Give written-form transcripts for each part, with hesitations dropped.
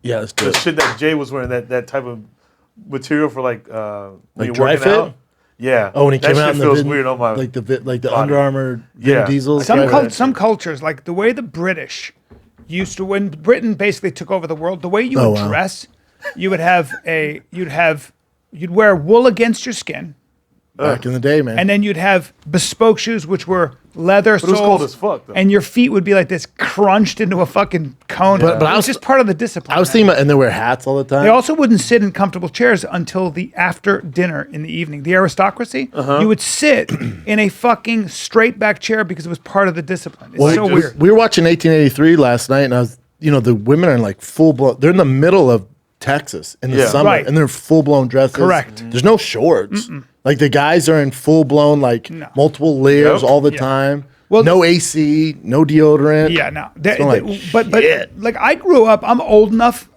Yeah, it's The good. shit that Jay was wearing, that type of material for like when you're dry working fit? out. Yeah. Oh, when he came that out, shit in feels the weird on my like the body. Under Armour Vin Yeah. Diesel. Some cultures, like the way the British used to, when Britain basically took over the world, the way you would dress, you'd wear wool against your skin. Back in the day, man. And then you'd have bespoke shoes, which were leather soles. It was cold as fuck, though. And your feet would be like this, crunched into a fucking cone. But I it was was just part of the discipline. I was man. thinking about, and they wear hats all the time. They also wouldn't sit in comfortable chairs until the after dinner in the evening. The aristocracy, you would sit in a fucking straight back chair because it was part of the discipline. It's so weird. We were watching 1883 last night, and I was, the women are in like full blown. They're in the middle of Texas in the summer, Right. and they're full blown dresses. Correct. There's no shorts. Like the guys are in full blown multiple layers all the time. Well, no AC, no deodorant. Yeah, no. But like I grew up, I'm old enough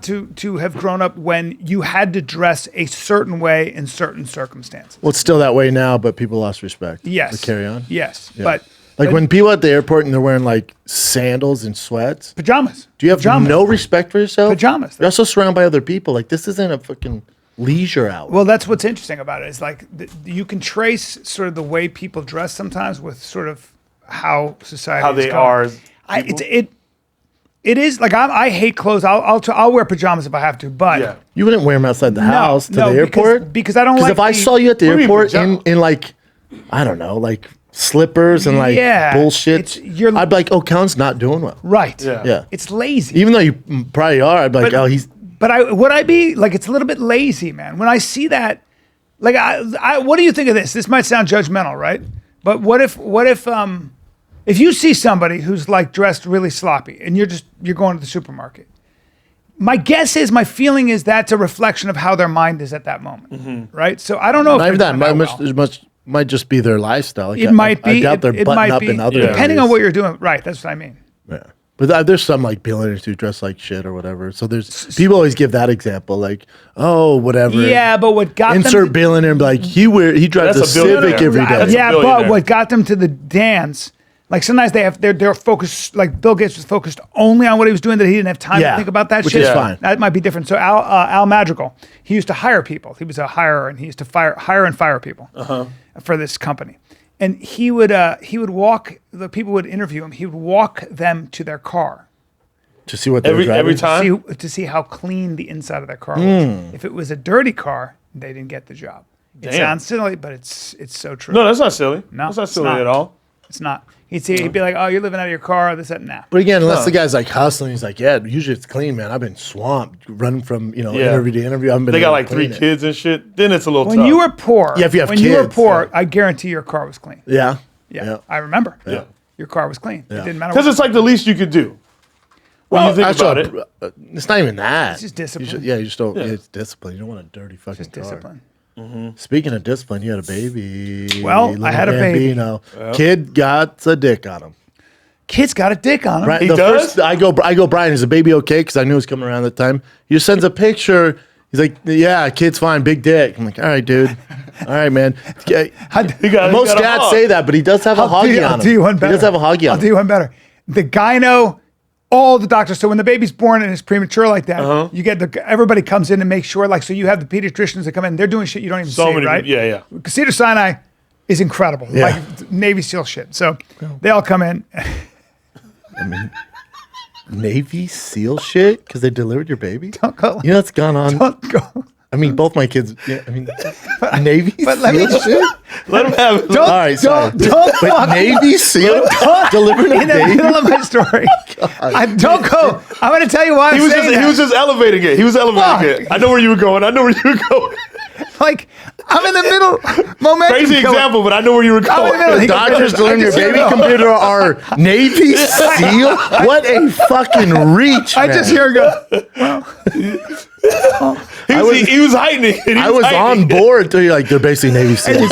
to have grown up when you had to dress a certain way in certain circumstances. Well, it's still that way now, but people lost respect. Yes. To carry on. Yes. Yeah. But like when people at the airport and they're wearing like sandals and sweats. pajamas. Do you have no respect for yourself? Pajamas. You're also surrounded by other people. Like this isn't a fucking leisure hour. Well, that's what's interesting about it. Is like you can trace sort of the way people dress sometimes with sort of how society How they are. It is like I hate clothes. I'll wear pajamas if I have to, but Yeah. You wouldn't wear them outside the house to the because- airport? because I don't like if I the- saw you at the What do you mean airport pajamas? in like, I don't know, like slippers and like Yeah, bullshit, you're- I'd be like, oh, Colin's not doing well. right. Yeah. It's lazy. Even though you probably are, I'd be like, oh, he's... But would I be like, it's a little bit lazy, man. When I see that, like, what do you think of this? This might sound judgmental, right? But what if you see somebody who's like dressed really sloppy and you're going to the supermarket? My feeling is that's a reflection of how their mind is at that moment, right? So I don't know. Not if even they're that. doing well. Might just be their lifestyle. Like, It might be. I doubt they're It button might up be. in other Depending areas. on what you're doing. Right, that's what I mean. Yeah. But there's some like billionaires who dress like shit or whatever. So there's people always give that example, like, oh, whatever. Yeah, but what got insert them to, billionaire and be like he drives That's a a billionaire. Civic every day. That's a yeah, but billionaire. what got them to the dance? Like sometimes they're focused. Like Bill Gates was focused only on what he was doing, that he didn't have time to think about that which shit. is fine. That might be different. So Al Madrigal, he used to hire people. He was a hirer, and he used to hire and fire people for this company. And he would walk. The people would interview him. He would walk them to their car. To see what they're Every driving. time. To see how clean the inside of their car was. If it was a dirty car, they didn't get the job. It Damn. sounds silly, but it's so true. No, that's not silly. No, that's not it's silly not. at all. It's not. He'd be like, "Oh, you're living out of your car." This, that, and that. But again, unless the guy's like hustling, he's like, yeah, usually it's clean, man. I've been swamped running from interview to interview. I haven't been They got able like to 3 clean it. kids and shit. Then it's a little When tough. you were poor, Yeah, if you have when you were kids, poor, I guarantee your car was clean. Yeah. Yeah, I remember. Yeah. Your car was clean. It didn't matter. Because What. it's like the least you could do. When you think about it. It's not even that. It's just discipline. You just don't. It's discipline. You don't want a dirty fucking Just car. discipline. Speaking of discipline, you had a baby. Well, I little had a baby. Bambino. Kid got a dick on him. Kid's got a dick on him. Right. He the does? First, I go, Brian, is the baby okay? Because I knew it was coming around that time. He just sends a picture. He's like, yeah, kid's fine, big dick. I'm like, all right, dude. All right, man. Most dads say that, but he does have a huggy on him. I'll do you one better. He does have a huggy on I'll do you one better. The gyno, all the doctors. So when the baby's born and it's premature like that, you get everybody comes in and makes sure. Like, so you have the pediatricians that come in. They're doing shit you don't even So see, many right? people- yeah. Cedars-Sinai is incredible. Yeah. Like Navy SEAL shit. So they all come in. Navy SEAL shit because they delivered your baby. Don't go. You know that's gone on. Don't go. I mean, both my kids. Yeah, I mean, Navy But let me SEAL shit. Let him have it. Don't, All right, sorry. don't But fuck Navy SEAL delivering a in the baby. middle of my story. Don't go. I'm going to tell you why I'm saying that. He was just elevating it. He was elevating it. I know where you were going. Like, I'm in the middle. Momentum. Crazy killer. example, but I know where you were I'm in the middle. going. He goes, Doctors delivering your I just baby hear- compared to our Navy SEal. What a fucking reach! I man. just hear her go. He was heightening it. I was on board until you're like, they're basically Navy SEAL. You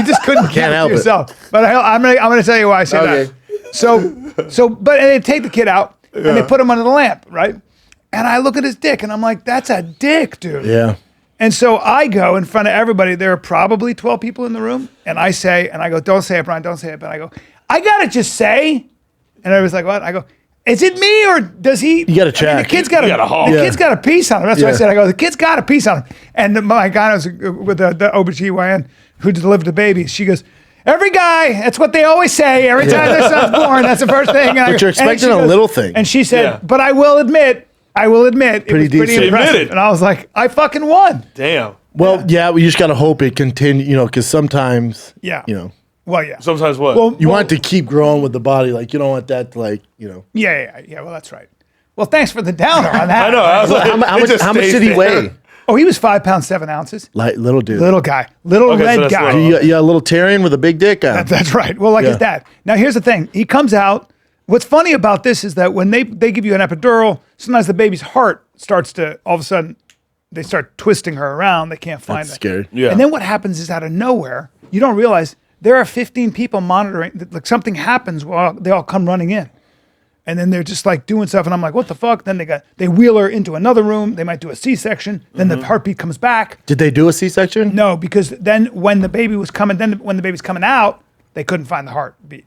just couldn't keep it help to it. yourself. But I'm gonna tell you why I say Okay. that. But they take the kid out and they put him under the lamp, right? And I look at his dick and I'm like, that's a dick, dude. Yeah. And so I go in front of everybody. There are probably 12 people in the room. And I go, don't say it, Brian, don't say it. But I go, I got to just say. And everybody's like, what? I go, is it me or does he? You got to check. The kid's got kid's got a piece on him. That's what I said. I go, the kid's got a piece on him. And my guy was with the OBGYN who delivered the baby. She goes, every guy, that's what they always say. Every time their son's born, that's the first thing. But you're expecting a little thing. And she said, but I will admit, it was pretty impressive. And I was like, I fucking won. Damn. Well, yeah, we just got to hope it continue, because sometimes, Well, yeah. Sometimes what? Well, you want it to keep growing with the body. Like, you don't want that to, Yeah. Well, that's right. Well, thanks for the downer on that. I know. I was like, how much did he weigh? Oh, he was 5 pounds 7 ounces. Like little dude. Little guy. Little red guy. You got a little Tyrion with a big dick on. That's right. Well, like his dad. Now, here's the thing. He comes out. What's funny about this is that when they give you an epidural, sometimes the baby's heart starts to, all of a sudden, they start twisting her around. They can't find it. That's scary. Yeah. And then what happens is out of nowhere, you don't realize there are 15 people monitoring. Like something happens while they all come running in. And then they're just like doing stuff. And I'm like, what the fuck? Then they wheel her into another room. They might do a C-section. Then the heartbeat comes back. Did they do a C-section? No, because then when the baby was coming, when the baby's coming out, they couldn't find the heartbeat.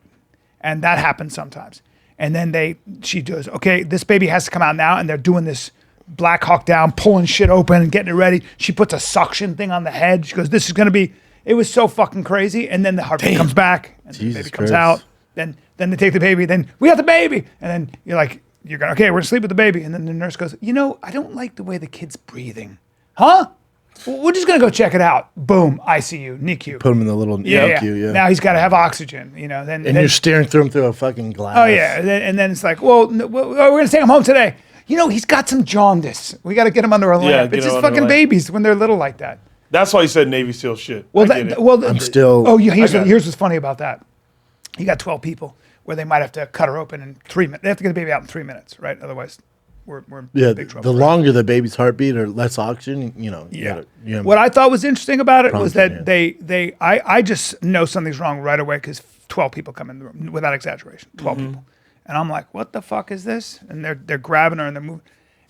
And that happens sometimes. And then she goes, okay, this baby has to come out now. And they're doing this Black Hawk down, pulling shit open and getting it ready. She puts a suction thing on the head. She goes, this is going to be, it was so fucking crazy. And then the heartbeat comes back and the baby comes out. Then they take the baby. Then we got the baby. And then you're like, okay, we're going to sleep with the baby. And then the nurse goes, I don't like the way the kid's breathing. Huh? Well, we're just going to go check it out. Boom, ICU, NICU. Put him in the little NICU, yeah. Now he's got to have oxygen, Then you're staring through him through a fucking glass. Oh, yeah. And then it's like, well, we're going to take him home today. He's got some jaundice. We got to get him under a lamp. It's just fucking babies when they're little like that. That's why you said Navy SEAL shit. I'm still. Oh, here's what's funny about that. You got 12 people where they might have to cut her open in 3 minutes. They have to get the baby out in 3 minutes, right? Otherwise, we're in big trouble. The longer the baby's heartbeat or less oxygen, What I thought was interesting about it was that I just know something's wrong right away because 12 people come in the room, without exaggeration, 12 people. And I'm like, what the fuck is this? And they're grabbing her and they're moving.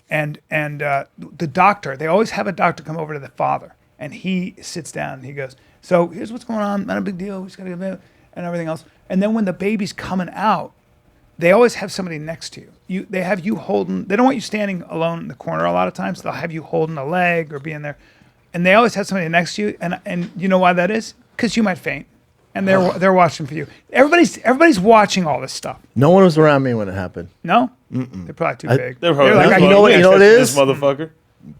And the doctor, they always have a doctor come over to the father. And he sits down and he goes, so here's what's going on. Not a big deal. We just got to get it and everything else. And then when the baby's coming out, they always have somebody next to you. They have you holding, they don't want you standing alone in the corner a lot of times. They'll have you holding a leg or being there. And they always have somebody next to you. And you know why that is? Because you might faint. And they're watching for you. Everybody's watching all this stuff. No one was around me when it happened. No? They're probably too big. They're like, you know what it is? This motherfucker.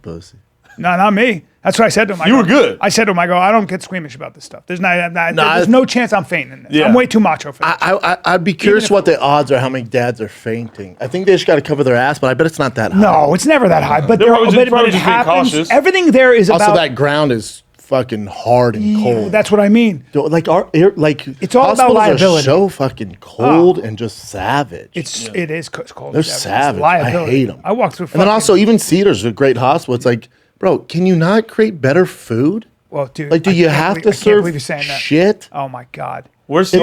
Pussy. No, not me. That's what I said to him. You were good. I said to him, I don't get squeamish about this stuff. There's no chance I'm fainting in this. Yeah. I'm way too macho for this. I'd be curious what the odds are, how many dads are fainting. I think they just got to cover their ass, but I bet it's not that high. No, it's never that high. But it happens. Cautious. Everything there is about. Also, that ground is fucking hard and cold. That's what I mean. Like it's all about liability. Are so fucking cold and just savage. It is cold. They're savage. I hate them. I walk through. And then also even Cedar's a great hospital. It's like, bro, can you not create better food? Well, dude, like, do you have to serve shit? Oh my god, worst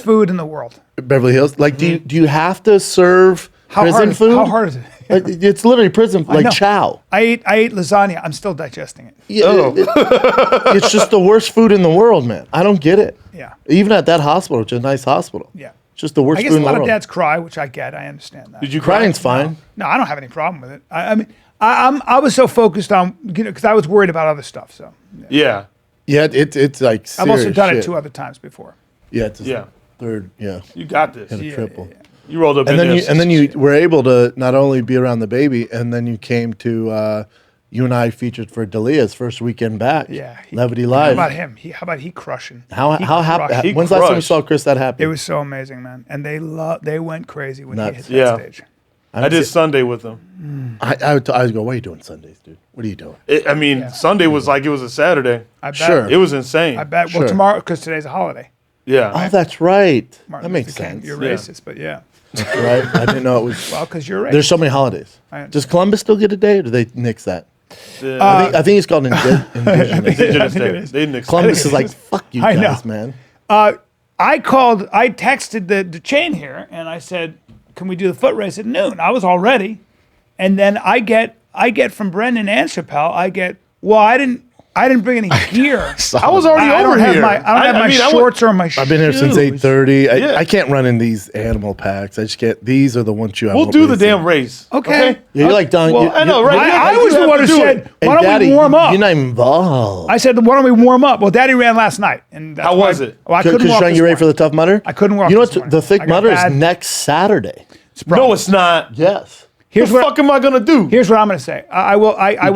food in the world. Beverly Hills. Like, do you have to serve prison food? How hard is it? It's literally prison, like chow. I ate lasagna. I'm still digesting it. It's just the worst food in the world, man. I don't get it. Yeah. Even at that hospital, which is a nice hospital. Yeah. It's just the worst food in the world. I guess a lot of dads cry, which I get. I understand that. Did you cry? Crying's fine. No, I don't have any problem with it. I mean, I was so focused on, because I was worried about other stuff. So. Yeah. Yeah, it's like serious I've also done shit. it 2 other times before. Yeah, it's third. Yeah. You got this. And a triple. Yeah. You rolled up and then you were able to not only be around the baby, and then you came to you and I featured for Dalia's first weekend back. Yeah, Levity Live. How about him? How about he crushing? How happy? When's the last time you saw Chris that happy? It was so amazing, man. And they went crazy when he hit that stage. I did Sunday with them. I was go, what are you doing Sundays, dude? What are you doing? Sunday was like it was a Saturday. I bet. Sure. It was insane. I bet. Well, tomorrow, because today's a holiday. Yeah. Oh, that's right. Martin that makes Luther King. sense. You're racist, but yeah. That's right. I didn't know it was. Well, because you're racist. There's so many holidays. Does Columbus still get a day, or do they nix that? I think it's called Indigenous Day. They nixed Columbus is like, fuck you guys, man. I texted the chain here, and I said, can we do the foot race at noon? I was all ready. And then I get from Brendan and Chappelle, well, I didn't I didn't bring any gear. I was already I over don't have here. I don't have my shorts or my shoes. I've been here since 8:30. I can't run in these animal packs. I just can't. These are the ones you have. We'll do the damn race. Okay. Yeah, you're like done. Well, I know, right? I was the one who said, why don't Daddy, we warm up? You're not involved. I said, why don't we warm up? Well, Daddy ran last night. And How was it? Well, I couldn't Because walk trying to this get ready for morning. the Tough Mudder? I couldn't walk You know this what? morning. The Thick I got Mudder is bad- next Saturday. No, it's not. Yes. Here's What the what fuck am I going to do? Here's what I'm going to say. I will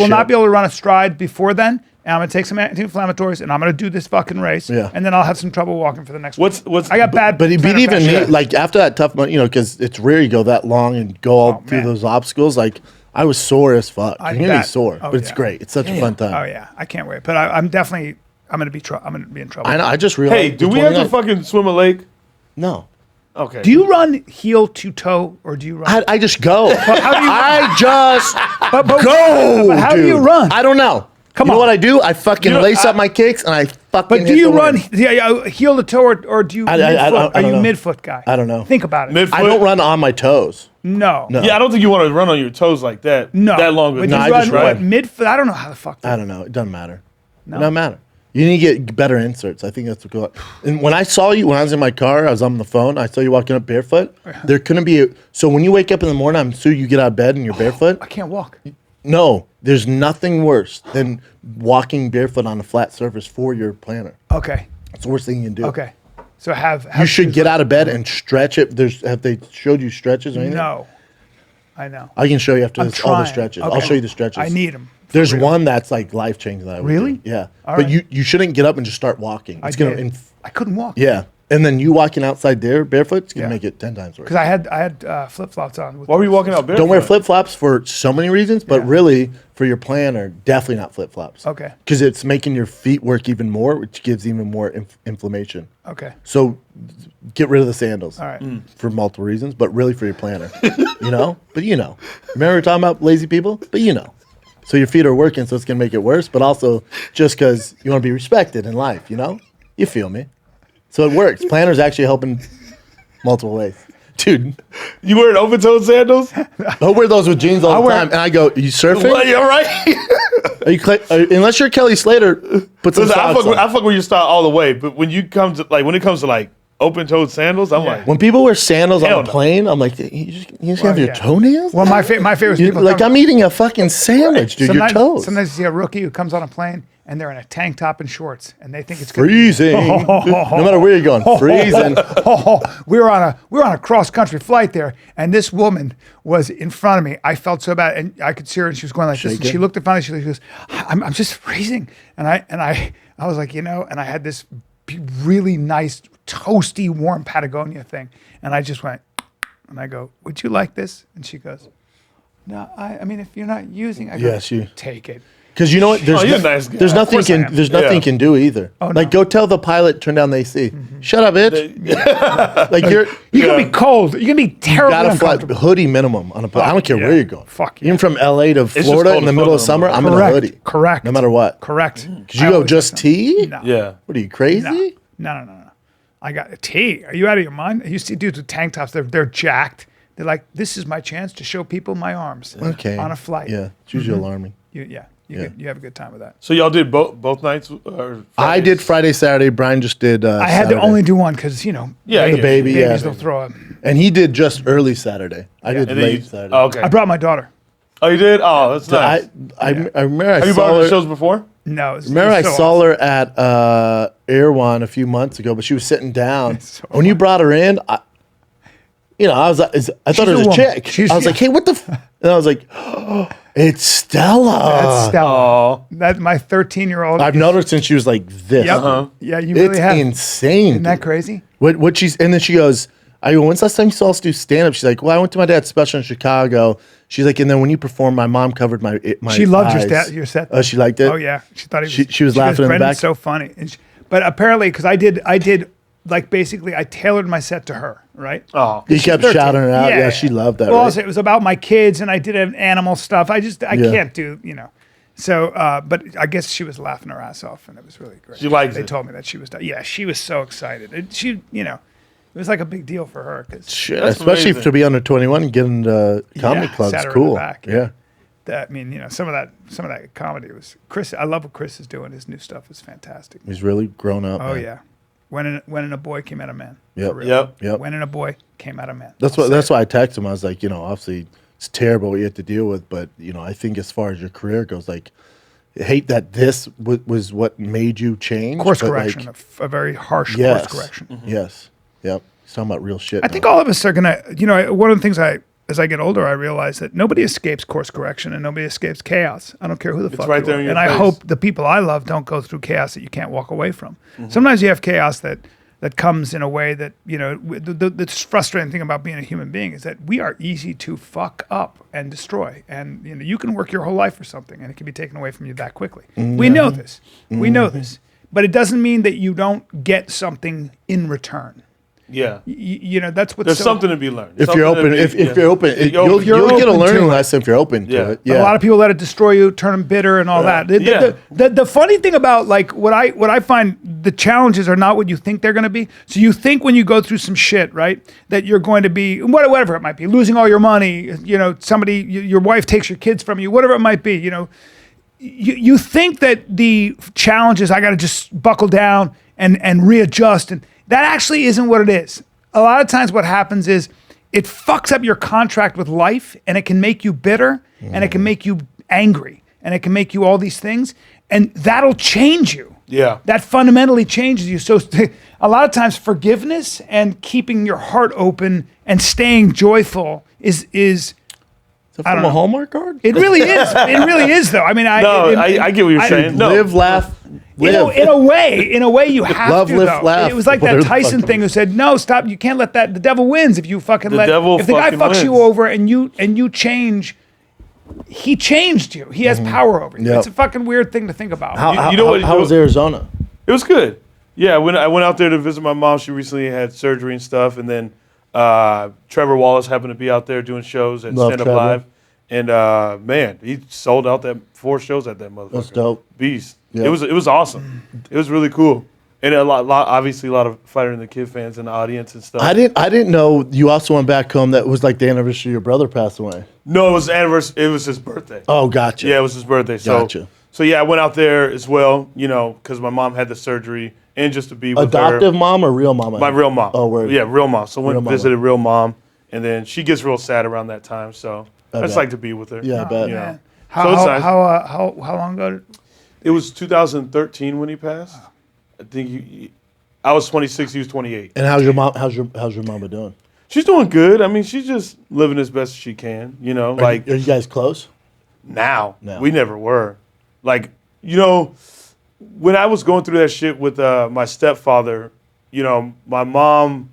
not shit. be able to run a stride before then. And I'm going to take some anti-inflammatories, and I'm going to do this fucking race. Yeah. And then I'll have some trouble walking for the next What's- week. I got bad. But plantar even me, fasciitis. like after that Tough Mudder, because it's rare you go that long and go all through man. those obstacles. Like I was sore as fuck. I'm gonna be bet. sore, Oh, but it's yeah. great. It's such a fun time. Oh yeah, I can't wait. But I'm definitely I'm going to be in trouble. I know. I just realized. Hey, do the we have to 29th fucking swim a lake? No. Okay. Do you run heel to toe, or do you run? I just go. how do you- I just but go. but how do you dude. run? I don't know. Come you know on. what I do? I fucking lace up my kicks and I fucking. But do hit you the run wind. heel to toe, or do you I midfoot? don't Are you know. midfoot guy? I don't know. Think about it. Midfoot? I don't run on my toes. No. Yeah, I don't think you want to run on your toes like that. No. That long. But No, you I run just what, run. midfoot? I don't know how the fuck. I don't know. It doesn't matter. It doesn't matter. You need to get better inserts. I think that's what go. And when I saw you, when I was in my car, I was on the phone. I saw you walking up barefoot. There couldn't be. So when you wake up in the morning, I'm sure you get out of bed and you're barefoot. I can't walk. No, there's nothing worse than walking barefoot on a flat surface for your plantar. Okay. That's the worst thing you can do. Okay. So have You should get out of bed and stretch it. Have they showed you stretches or anything? No. I know. I can show you after I'm this all the trying. stretches. Okay. I'll show you the stretches. I need them. There's one that's like life changing that I would Really? do. Yeah. All But right. you shouldn't get up and just start walking. It's gonna I couldn't walk. yeah. And then you walking outside there barefoot, it's gonna Yeah. make it 10 times worse. Because I had flip flops on. Why were you walking out barefoot? Don't wear flip flops for so many reasons, but Yeah. really for your plantar, definitely not flip flops. Okay. Because it's making your feet work even more, which gives even more inflammation. Okay. So get rid of the sandals. All right. For multiple reasons, but really for your plantar. you know? But you know. Remember we were talking about lazy people? But you know. So your feet are working, so it's going to make it worse, but also just because you want to be respected in life, you know? You feel me? So it works. Plantar's actually helping multiple ways. Dude, You wearing open-toed sandals? I wear those with jeans all the time. And I go, you surfing? Well, you're right. Are you unless you're Kelly Slater, put some Listen, I socks on. fuck with your style all the way, but when it comes to like open-toed sandals, I'm like, When people wear sandals on Hell a no. plane, I'm like, you just have your yeah. toenails? Well, my favorite is You- people like come- I'm eating a fucking sandwich, dude. Your toes. Sometimes you see a rookie who comes on a plane and they're in a tank top and shorts and they think it's gonna be- Freezing. No matter where you're going, freezing. we were on a cross country flight there, and this woman was in front of me. I felt so bad, and I could see her, and she was going like this. And Shaking? she looked in front of me. She goes, "I'm just freezing," and I was like, and I had this really nice toasty warm Patagonia thing, and I just went, and I go, "Would you like this?" And she goes, "No, I mean, if you're not using, I go, Yes, you. take it." Because you know what? There's, you're a nice guy. there's Of nothing course I am. there's nothing Yeah. can do either. Oh, like no. go tell the pilot turn down the AC. Shut up, bitch. Like you're You're gonna be cold. You're gonna be terribly got a fly, uncomfortable. hoodie minimum on a plane. I don't care yeah. where you're going. Fuck yeah. Even from LA to just Florida cold in the as middle fuck of on summer, I'm in a Correct. hoodie. Correct. No matter what. Correct. Could you go just tea? No. yeah. What are you crazy? No. I got a T. Are you out of your mind? You see dudes with tank tops. They're jacked. They're like, this is my chance to show people my arms. Okay. On a flight. Yeah. It's usually alarming. You have a good time with that. So y'all did both nights? Or I did Friday, Saturday. Brian just did. I had to only do one because Yeah, baby, the baby, yeah. babies they'll throw up. And he did just early Saturday. I did And then late you, Saturday. oh, okay. I brought my daughter. Oh, you did? Oh, that's nice. I remember I Have you saw brought her her. to shows before? No, it was, Remember, it I was so saw her at Erewhon a few months ago, but she was sitting down. So when you brought her in, I was like, I thought She's it was a a woman. chick. She's- I was like, hey, what the? And I was like, oh, it's Stella. That's Stella. Oh. That's my 13-year-old. I've known her since she was like this. Yep. Yeah, you really It's have. insane. Isn't that dude. crazy? What she's and then she goes, I go, when's the last time you saw us do stand up? She's like, well, I went to my dad's special in Chicago. She's like, and then when you performed, my mom covered my She loved eyes. your set. Oh, she liked it? Oh yeah, she thought he was. She was laughing in the Brendan's back? So funny, but apparently because I did like basically I tailored my set to her, right? Oh. He kept 13. shouting her out. Yeah, she loved that. Well, right? also, it was about my kids, and I did animal stuff. I Yeah. can't do, So, but I guess she was laughing her ass off, and it was really great. She liked They it. told me that she was. Yeah, she was so excited. It was like a big deal for her because Shit, That's especially amazing. to be under 21 and get into comedy clubs. sat her in Cool. the back. Yeah. I mean, you know, some of that comedy was Chris. I love what Chris is doing. His new stuff is fantastic. He's really grown up. Oh man. yeah, when a boy came out of man. Yep. Yep. When a boy came out of man. That's why I texted him. I was like, you know, obviously it's terrible what you have to deal with, but you know, I think as far as your career goes, like, I hate that this was what made you change. Course correction, like, a very harsh course correction. Mm-hmm. Yes. Yep. He's talking about real shit. I think all of us are gonna, you know, one of the things as I get older, I realize that nobody escapes course correction and nobody escapes chaos. I don't care who the fuck right you there are. in your And I face. hope the people I love don't go through chaos that you can't walk away from. Sometimes you have chaos that comes in a way that, you know, the frustrating thing about being a human being is that we are easy to fuck up and destroy. And, you know, you can work your whole life for something and it can be taken away from you that quickly. We know this. We know this. But it doesn't mean that you don't get something in return. Yeah. You know, that's what's There's something to be learned. If you're open, if you're open, you'll get a open learning to it. lesson if you're open to it. Yeah. A lot of people let it destroy you, turn them bitter, and all that. The funny thing about, like, what I find, the challenges are not what you think they're going to be. So you think when you go through some shit, right, that you're going to be whatever it might be, losing all your money. You know, your wife takes your kids from you, whatever it might be. You know, you think that the challenge is I got to just buckle down and readjust, and that actually isn't what it is. A lot of times what happens is it fucks up your contract with life, and it can make you bitter, and it can make you angry, and it can make you all these things, and that'll change you. Yeah. That fundamentally changes you. So a lot of times forgiveness and keeping your heart open and staying joyful is Is that from a Hallmark card? it really is. It really is, though. I mean, I get what you're saying. No. Live, laugh, live. In a way, you have Love, to. live, Though. laugh. It was like Whatever that the Tyson fuck thing who said, "No, stop! You can't let that. The devil wins if you fucking The let. devil If the guy fucking fucks you wins. over and you change, he changed you. He has power over you. Yep. It's a fucking weird thing to think about. How was Arizona? It was good. Yeah, when I went out there to visit my mom, she recently had surgery and stuff, and then Trevor Wallace happened to be out there doing shows at Love Stand Up Trevor. Live, and man, he sold out that 4 shows at that motherfucker. That's dope. Beast. Yeah. It was awesome. It was really cool, and obviously a lot of Fighter and the Kid fans in the audience and stuff. I didn't know you also went back home. That was like the anniversary your brother passed away. No, it was the anniversary. It was his birthday. Oh, gotcha. Yeah, it was his birthday. So, Gotcha. So yeah, I went out there as well, you know, because my mom had the surgery, and just to be with Adoptive her. mom or real mom? My real mom. Oh, word. Yeah, real mom. So went Real and mama. visited real mom, and then she gets real sad around that time. So I just bet. like to be with her. Yeah, I bet. You know. Man. So it's nice. How long ago? It was 2013 when he passed. I think I was 26. He was 28. And how's your mom? How's your mama doing? She's doing good. I mean, she's just living as best as she can. You know, Are you guys close? now. No. We never were. Like, you know, when I was going through that shit with my stepfather, you know, my mom,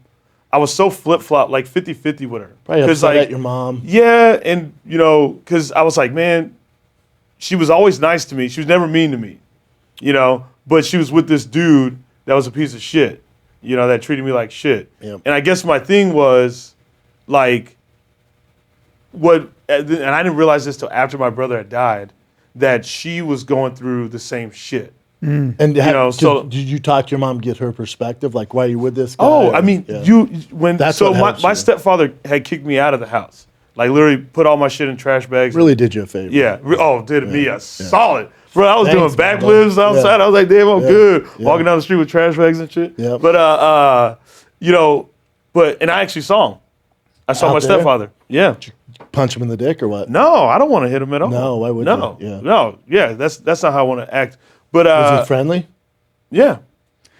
I was so flip-flop, like 50-50 with her. Probably upset like, at your mom. yeah, and, you know, because I was like, man, she was always nice to me. She was never mean to me, you know, but she was with this dude that was a piece of shit, you know, that treated me like shit. Yep. And I guess my thing was, like, and I didn't realize this till after my brother had died, that she was going through the same shit. And did you talk to your mom, get her perspective? Like, why are you with this guy? Oh, I mean, Yeah. That's what helps my you. stepfather had kicked me out of the house, like literally put all my shit in trash bags. really did you a favor. Yeah. Did me a solid. Bro, I was Thanks, doing man. backflips outside. Yeah. I was like, damn, I'm good. Yeah. Walking down the street with trash bags and shit. Yeah. But, you know, and I actually saw him. I saw Out my there? stepfather. Yeah. Punch him in the dick or what? No, I don't want to hit him at all. No, why would no. you? Yeah. No, yeah, that's not how I want to act. But, Was he friendly? yeah.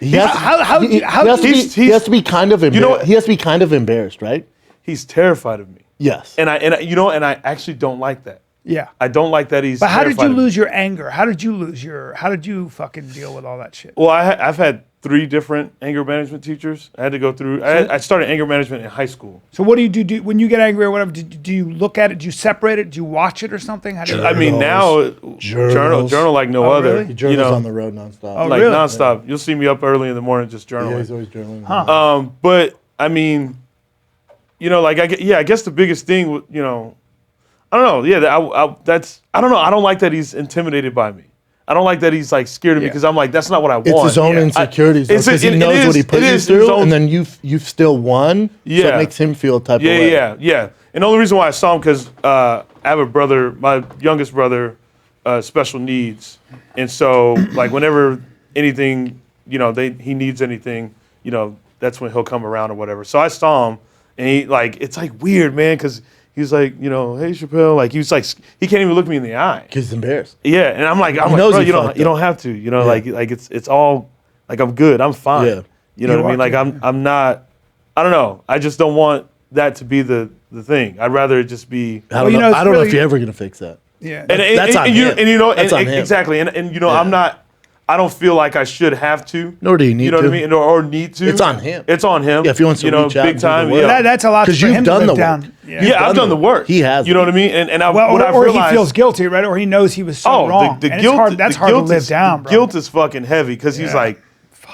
He has to be kind of embarrassed. You know what? He has to be kind of embarrassed, right? He's terrified of me. Yes. And I actually don't like that. Yeah. I don't like that he's But how did terrified you of me. lose your anger? How did you fucking deal with all that shit? Well, I've had 3 different anger management teachers. I had to go through. I started anger management in high school. So what do you do when you get angry or whatever? Do you look at it? Do you separate it? Do you watch it or something? How do you, I mean, now Journals. journal like no Oh, other. really? He You journals know, on the road nonstop. Oh, like really? nonstop. You'll see me up early in the morning just journaling. Yeah, he's always journaling. But I mean, you know, like I guess the biggest thing, you know, I don't know. Yeah, I don't know. I don't like that he's intimidated by me. I don't like that he's like scared of me because I'm like, that's not what I want. It's his own insecurities because he knows what he put you through, and then you've still won. So Yeah. it makes him feel a type of way. Yeah. And the only reason why I saw him because have a brother, my youngest brother, special needs, and so like whenever anything, he needs anything, that's when he'll come around or whatever. So I saw him, and it's like weird, man, because he's like, hey Chappelle, like he can't even look me in the eye. Cause he's embarrassed. Yeah, and I'm like, bro, you don't have to, like it's all like I'm good, I'm fine. Yeah. You know what I mean? Like I'm not, I don't know. I just don't want that to be the thing. I'd rather it just be. I don't know if you're ever gonna fix that. Yeah, that's on him. That's on him. Exactly, and I'm not. I don't feel like I should have to. Nor do you need to. You know what I mean? Or need to. It's on him. It's on him. Yeah, if he wants to reach out big time. That's a lot for him to live down. Yeah, I've done the work. He has. You know what I mean? And I've or realized, he feels guilty, right? Or he knows he was so wrong. The guilt. That's hard to live down, bro. Guilt is fucking heavy because he's like,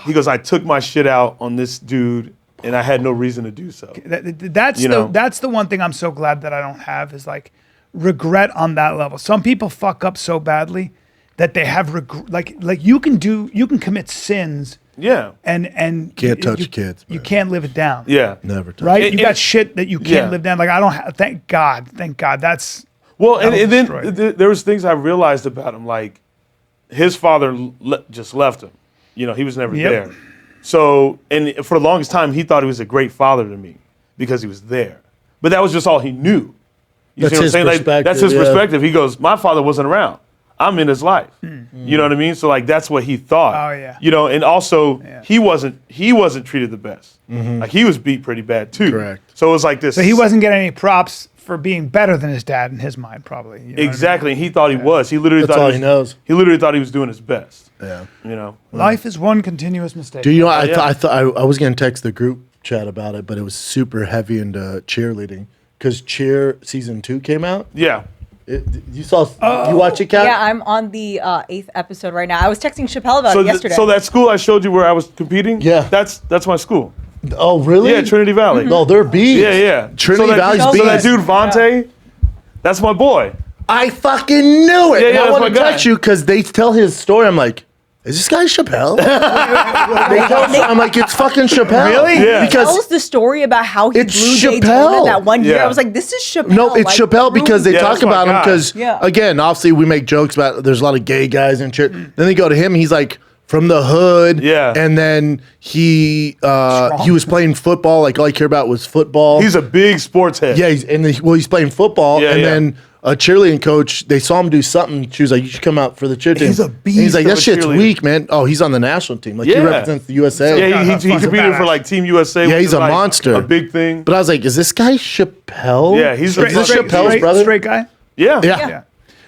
he goes, I took my shit out on this dude, and I had no reason to do so. That's the one thing I'm so glad that I don't have is like regret on that level. Some people fuck up so badly that they have regret. Like you can commit sins. Yeah. And can't touch kids. You can't live it down. Yeah. Never touch. Right? You got shit that you can't live down. Like I don't have. Thank God. That's. Well, and then there was things I realized about him, like his father just left him. He was never there. So, and for the longest time, he thought he was a great father to me because he was there. But that was just all he knew. You see what I'm saying? Like, that's his perspective. He goes, my father wasn't around. I'm in his life. You know what I mean? So like that's what he thought. Oh yeah. And also he wasn't treated the best. Like he was beat pretty bad too. Correct. So it was like this. So he wasn't getting any props for being better than his dad in his mind, probably. You know exactly. And he thought he was. He literally thought he knows. He literally thought he was doing his best. Yeah. Life is one continuous mistake. Do you know? I thought I was gonna text the group chat about it, but it was super heavy into cheerleading because Cheer season 2 came out. Yeah. You watch it, Kat? Yeah, I'm on the 8th episode right now. I was texting Chappelle about it yesterday. So that school I showed you where I was competing? Yeah. That's my school. Oh, really? Yeah, Trinity Valley. No, they're bees. Yeah. Trinity Valley's bees. So that dude, Vontae, that's my boy. I fucking knew it. Yeah, I want to touch you because they tell his story. I'm like, is this guy Chappelle? I'm like, it's fucking Chappelle. Really? Yeah. Because tells the story about how he blew Chappelle. Daytona that one year. Yeah. I was like, this is Chappelle. No, it's Chappelle because they talk about him because, Yeah. again, obviously we make jokes about there's a lot of gay guys in church. Then they go to him. He's like from the hood. Yeah. And then he was playing football. Like all I care about was football. He's a big sports head. Yeah, he's playing football. Yeah, and then a cheerleading coach, they saw him do something. She was like, you should come out for the cheer team. He's a beast. And he's like, that of a shit's cheerleader. weak, man. Oh, he's on the national team. Like, he represents the USA. Yeah, he competed for like Team USA. Yeah, which he's is, a like, monster. A big thing. But I was like, is this guy Chappelle? Yeah, he's is this Chappelle's brother? Straight guy? Yeah. Yeah.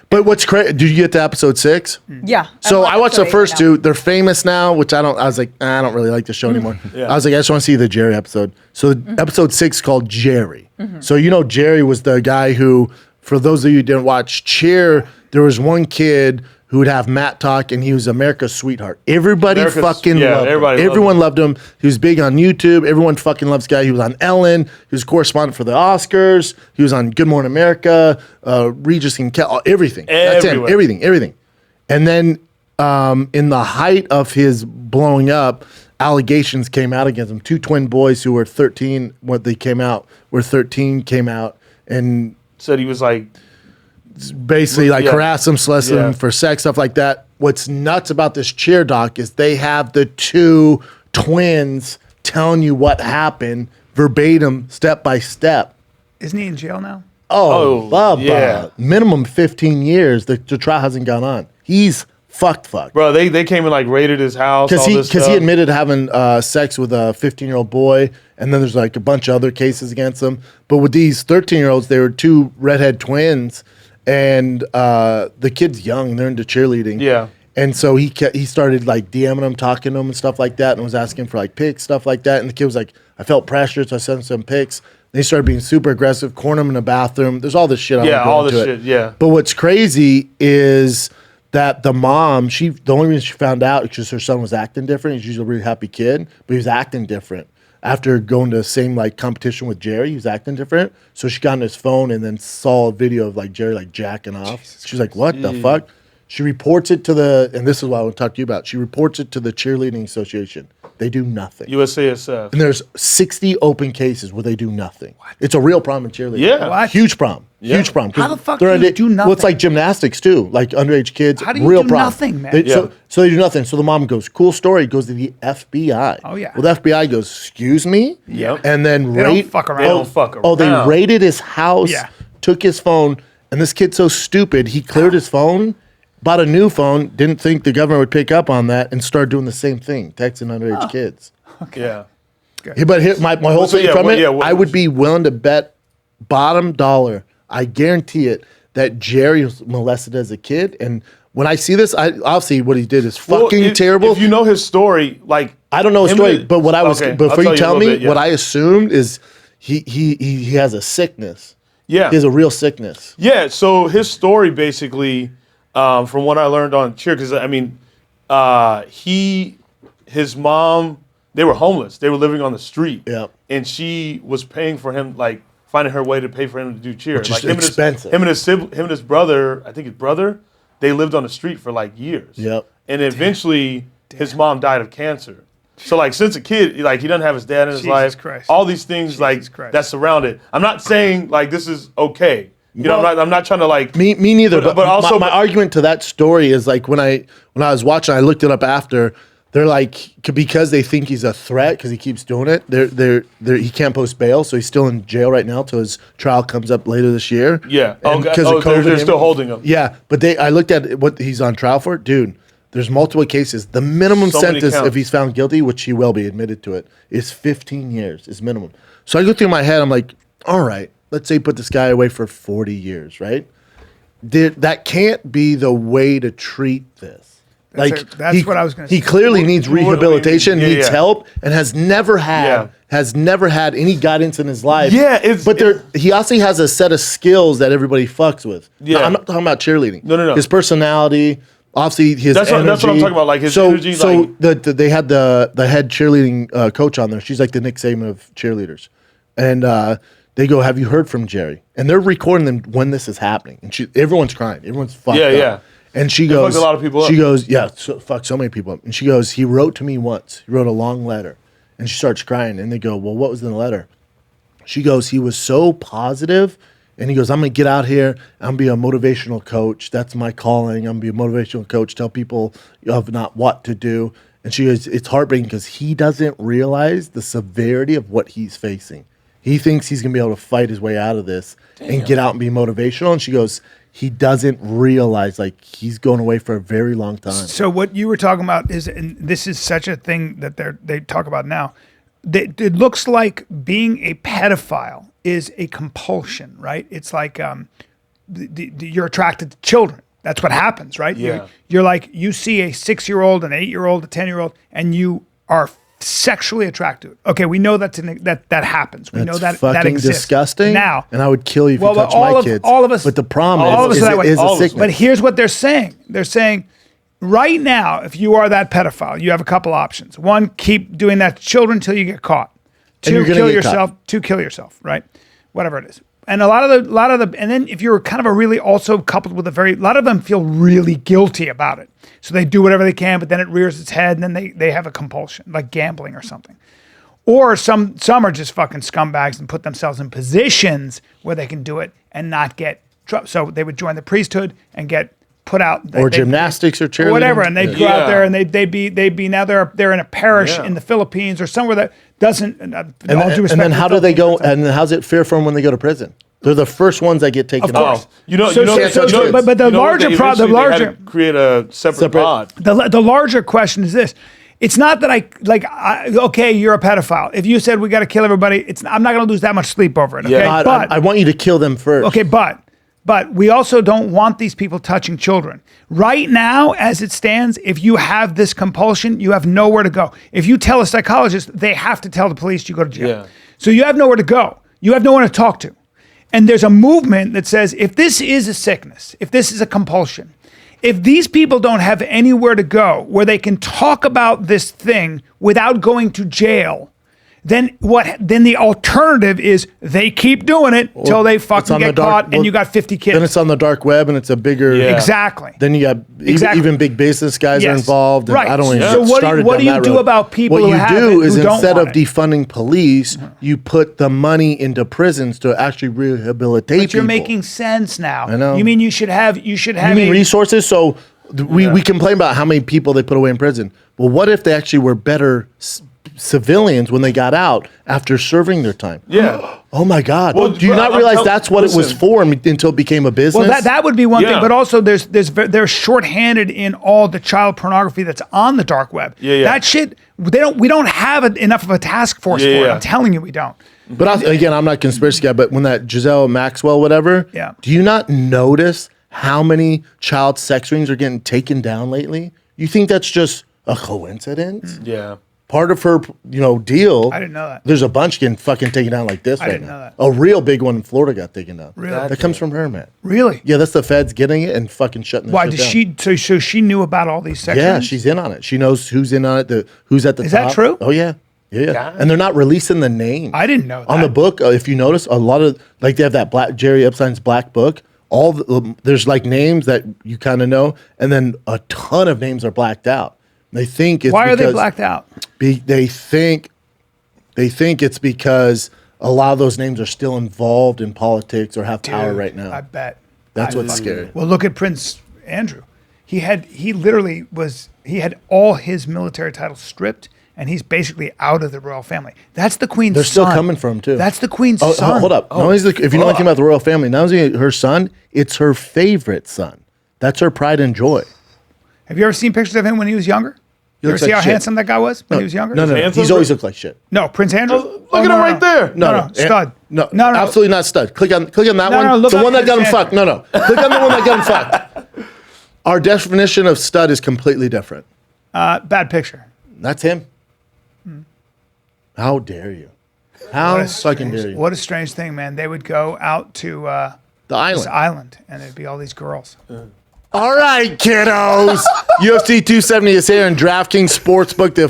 But what's crazy? Did you get to episode 6? Yeah. So I watched the first 2. They're famous now, which I was like, I don't really like the show anymore. I was like, I just want to see the Jerry episode. So episode 6 is called Jerry. So Jerry was the guy who, for those of you who didn't watch Cheer, there was one kid who would have Matt talk, and he was America's sweetheart. Everybody loved him. Everyone loved him. He was big on YouTube. Everyone fucking loves this guy. He was on Ellen. He was a correspondent for the Oscars. He was on Good Morning America, Regis and Kel, everything. That's him. Everything. And then in the height of his blowing up, allegations came out against him. 2 twin boys who were 13 when they came out, came out, and said he was like basically like harass him, molest him for sex, stuff like that. What's nuts about this Cheer doc is they have the 2 twins telling you what happened verbatim, step by step. Isn't he in jail now? Oh, Bubba. Minimum 15 years. The trial hasn't gone on. He's fucked. Bro, they came and like raided his house. Because he admitted having sex with a 15-year-old boy, and then there's like a bunch of other cases against him. But with these 13-year-olds, they were 2 redhead twins, and the kid's young. They're into cheerleading. Yeah. And so he started like DMing them, talking to them and stuff like that, and was asking for like pics, stuff like that. And the kid was like, I felt pressure, so I sent him some pics. They started being super aggressive, corner him in the bathroom. There's all this shit. All this shit, yeah. But what's crazy is that the mom, the only reason she found out is because her son was acting different. He's usually a really happy kid, but he was acting different. After going to the same like competition with Jerry, he was acting different. So she got on his phone and then saw a video of like Jerry like jacking off. She's like, what the fuck? She reports it to and this is what I want to talk to you about. She reports it to the cheerleading association. They do nothing. USASF. And there's 60 open cases where they do nothing. What? It's a real problem in cheerleading. Yeah. What? Huge problem. Yeah. Huge problem. How the fuck do you do nothing? Well, it's like gymnastics too, like underage kids. How do you real do problem. nothing, man? So they do nothing. So the mom goes, cool story, goes to the FBI. Oh, yeah. Well, the FBI goes, excuse me? Yep. And then They don't fuck around. They don't fuck around. Oh, they raided his house, Yeah. took his phone, and this kid's so stupid, he cleared his phone, bought a new phone, didn't think the government would pick up on that, and started doing the same thing, texting underage kids. Yeah. Yeah, but my whole So, thing yeah, from what- it, yeah, what I would was- be willing to bet bottom dollar, I guarantee it, that Jerry was molested as a kid. And when I see this, obviously what he did is fucking terrible. If you know his story, like I don't know his him story, and- but what I was Okay, before I'll you tell a me, little bit, yeah. what I assumed is he has a sickness. Yeah. He has a real sickness. Yeah, so his story basically, from what I learned on cheer, because I mean, his mom, they were homeless. They were living on the street. Yeah. And she was paying for him, like finding her way to pay for him to do cheer. Which is like expensive. Him and his brother, I think his brother, they lived on the street for like years. Yep. And eventually, his mom died of cancer. So like since a kid, like he doesn't have his dad in his Jesus life. Christ. All these things like Christ. that surround it. I'm not saying like this is okay. You know, I'm not trying to like Me neither. But also my argument to that story is like when I was watching, I looked it up after. They're like because they think he's a threat because he keeps doing it. He can't post bail, so he's still in jail right now till his trial comes up later this year. Yeah. And Because of COVID, they're still holding him. Yeah, but I looked at what he's on trial for, dude. There's multiple cases. The minimum So many sentence, counts. if he's found guilty, which he will be admitted to it, is 15 years. Is minimum. So I go through my head. I'm like, all right, let's say put this guy away for 40 years, right? That can't be the way to treat this. That's what I was going to say. He clearly needs rehabilitation, Yeah, needs yeah. help, and has never had any guidance in his life. Yeah, he also has a set of skills that everybody fucks with. Yeah. I'm not talking about cheerleading. No. His personality, obviously his That's energy. what I'm talking about, like his energy, So like- they had the head cheerleading coach on there. She's like the Nick Saban of cheerleaders, and they go, "Have you heard from Jerry?" And they're recording them when this is happening, and everyone's crying, everyone's fucked up. Yeah. And she They goes, fucked a lot of people up. She goes, yeah, fuck so many people up. And she goes, he wrote to me once. He wrote a long letter. And she starts crying. And they go, well, what was in the letter? She goes, he was so positive. And he goes, I'm going to get out here. I'm going to be a motivational coach. That's my calling. I'm going to be a motivational coach. Tell people of not what to do. And she goes, it's heartbreaking because he doesn't realize the severity of what he's facing. He thinks he's going to be able to fight his way out of this and get out and be motivational. And she goes, he doesn't realize like he's going away for a very long time. So what you were talking about is, and this is such a thing that they talk about now. It looks like being a pedophile is a compulsion, right? It's like you're attracted to children. That's what happens, right? Yeah. You're like, you see a 6-year-old, an 8-year-old, a 10-year-old, and you are sexually attracted. Okay, we know that happens. We know that fucking exists. disgusting. Now, and I would kill you if you touched my kids. all of us, But the problem all of us is that it way. is a All of us. sickness. But here's what they're saying. They're saying, right now, if you are that pedophile, you have a couple options. One, keep doing that to children until you get caught. And you're Two, gonna kill get yourself. caught. Two, kill yourself. Right, whatever it is. And a lot of the, and then if you're kind of a really also coupled with a lot of them feel really guilty about it. So they do whatever they can, but then it rears its head, and then they have a compulsion, like gambling or something. Or some are just fucking scumbags and put themselves in positions where they can do it and not get trouble. So they would join the priesthood and get put out. Gymnastics or cheerleading. Or whatever, and they'd go out there and they'd be now they're in a parish in the Philippines or somewhere that doesn't. And then how do they go? And how's it fair for them when they go to prison? They're the first ones that get taken off. But the larger problem, the larger create a separate pod. The larger question is this. It's not that okay, you're a pedophile. If you said we got to kill everybody, I'm not going to lose that much sleep over it. Okay, Yeah. I want you to kill them first. Okay, but we also don't want these people touching children. Right now, as it stands, if you have this compulsion, you have nowhere to go. If you tell a psychologist, they have to tell the police you go to jail. Yeah. So you have nowhere to go. You have no one to talk to. And there's a movement that says if this is a sickness, if this is a compulsion, if these people don't have anywhere to go where they can talk about this thing without going to jail, then what? Then the alternative is they keep doing it till they fucking get caught, and you got 50 kids. Then it's on the dark web, and it's a bigger exactly. Then you got even big business guys are involved. And right. I don't even. So what do you do about people who have it? What you do is instead of it? defunding police, you put the money into prisons to actually rehabilitate. But you're making sense now. I know. You mean you should have resources? So we complain about how many people they put away in prison. Well, what if they actually were better civilians when they got out after serving their time? Yeah. Oh my God. Well, do you not realize that's what it was for until it became a business? Well, that would be one thing, but also they're shorthanded in all the child pornography that's on the dark web. That shit, we don't have enough of a task force for it. I'm telling you, we don't. But again, I'm not a conspiracy guy, but when that Giselle Maxwell, whatever, do you not notice how many child sex rings are getting taken down lately? You think that's just a coincidence? Yeah. Part of her, deal. I didn't know that. There's a bunch getting fucking taken down like this. I didn't know that. A real big one in Florida got taken down. Really? That comes from her, man. Really? Yeah, that's the feds getting it and fucking shutting it down. Why did she? So she knew about all these sex rings? She's in on it. She knows who's in on it. Who's at the top. Is that true? Oh yeah. Yeah. And they're not releasing the name. I didn't know that. On the book, if you notice, a lot of they have that Jerry Epstein's black book. There's like names that you kind of know, and then a ton of names are blacked out. They think it's why are they blacked out? They think it's because a lot of those names are still involved in politics or have power right now. I bet. That's what's scary. Well, look at Prince Andrew. He had all his military titles stripped, and he's basically out of the royal family. That's the Queen's son. They're still coming for him too. That's the Queen's son. Hold up. If you know anything about the royal family, not only her son, it's her favorite son. That's her pride and joy. Have you ever seen pictures of him when he was younger? You ever see how handsome that guy was when he was younger? No. He's always looked like shit. No, Prince Andrew. Look at him right there. No, stud. No, absolutely not stud. Click on that one. The one that got him fucked. No. Click on the one that got him fucked. Our definition of stud is completely different. Bad picture. That's him. How dare you? How fucking dare you? What a strange thing, man. They would go out to the island. This island, and there'd be all these girls. All right, kiddos. UFC 270 is here, and DraftKings Sportsbook, the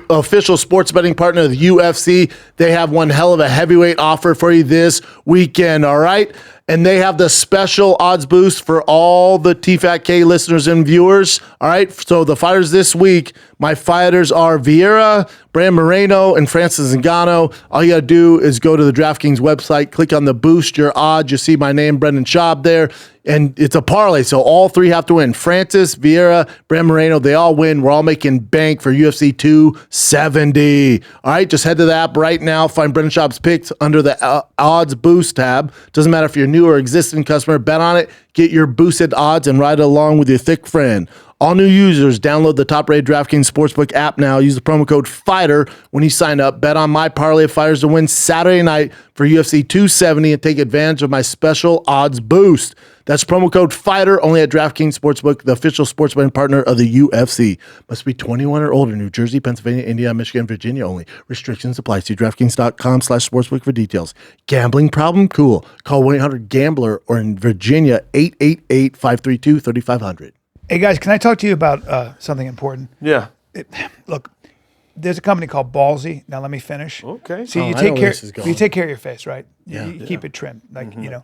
official sports betting partner of the UFC. They have one hell of a heavyweight offer for you this weekend, all right? And they have the special odds boost for all the TFATK listeners and viewers, all right? So the fighters this week, my fighters are Vieira, Brand Moreno, and Francis Ngannou. All you got to do is go to the DraftKings website, click on the boost your odds. You see my name, Brendan Schaub, there. And it's a parlay, so all three have to win. Francis, Vieira, Brand Moreno, they all win. We're all making bank for UFC 270. All right, just head to the app right now. Find Brendan Schaub's picks under the odds boost tab. Doesn't matter if you're new or existing customer. Bet on it. Get your boosted odds and ride along with your thick friend. All new users, download the top-rated DraftKings Sportsbook app now. Use the promo code FIGHTER when you sign up. Bet on my parlay of fighters to win Saturday night for UFC 270 and take advantage of my special odds boost. That's promo code FIGHTER only at DraftKings Sportsbook, the official sports betting partner of the UFC. Must be 21 or older. New Jersey, Pennsylvania, Indiana, Michigan, Virginia only. Restrictions apply. See DraftKings.com/sportsbook for details. Gambling problem? Cool. Call 1-800-GAMBLER or in Virginia, 888-532-3500. Hey, guys, can I talk to you about something important? Yeah. Look, there's a company called Ballsy. Now let me finish. Okay. See, you take care of your face, right? You keep it trimmed,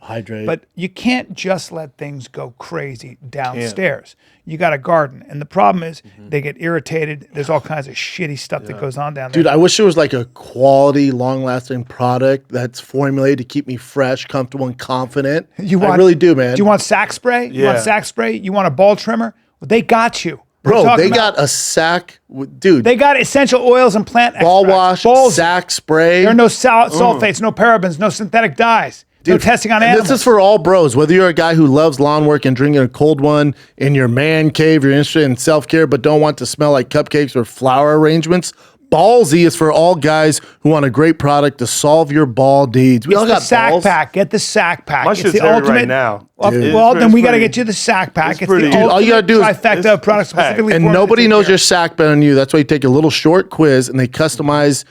hydrate. But you can't just let things go crazy downstairs. You got a garden, and the problem is they get irritated. There's all kinds of shitty stuff that goes on down there. Dude, I wish there was like a quality, long-lasting product that's formulated to keep me fresh, comfortable, and confident. I really do, man. Do you want sack spray? You want sack spray? You want a ball trimmer? Well, they got you. Bro, they got a sack, dude. They got essential oils and plant ball extracts. wash, sack spray. There are no sulfates, no parabens, no synthetic dyes. Dude, no testing on animals. This is for all bros. Whether you're a guy who loves lawn work and drinking a cold one in your man cave, you're interested in self-care but don't want to smell like cupcakes or flower arrangements, Ballsy is for all guys who want a great product to solve your ball needs. We all got sack balls. pack. Get the sack pack. My shit's heavy right now. Well, then we got to get you the sack pack. It's the ultimate all you got to do is trifecta of products specifically. And nobody knows your sack better than you. That's why you take a little short quiz and they customize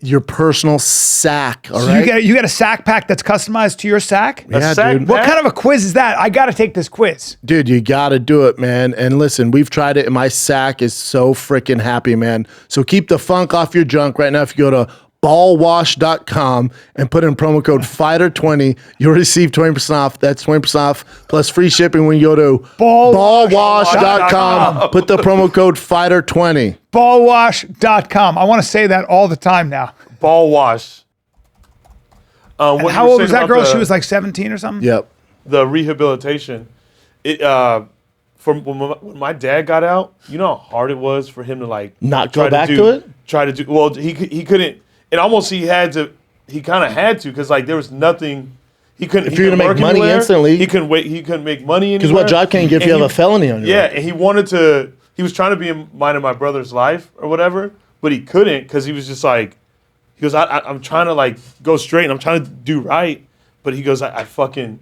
your personal sack. All right. You got a sack pack that's customized to your sack? Yeah, dude. What kind of a quiz is that? I got to take this quiz. Dude, you got to do it, man. And listen, we've tried it and my sack is so freaking happy, man. So keep the funk off your junk right now. If you go to ballwash.com and put in promo code FIGHTER20. You'll receive 20% off. That's 20% off plus free shipping when you go to ballwash.com. Put the promo code FIGHTER20. Ballwash.com. I want to say that all the time now. Ball wash. And how old was that girl? She was like 17 or something? Yep. The rehabilitation. From when my dad got out, you know how hard it was for him to like not go back to it. Try to do well. He couldn't. It almost he had to. He kind of had to because like there was nothing. He couldn't. If you're gonna make money instantly, he couldn't wait. He couldn't make money anywhere. Because what job can you get if you have a felony on you? Yeah, and he wanted to. He was trying to be in mine and my brother's life or whatever, but he couldn't because he was just like, he goes, I'm trying to like go straight and I'm trying to do right, but he goes, I fucking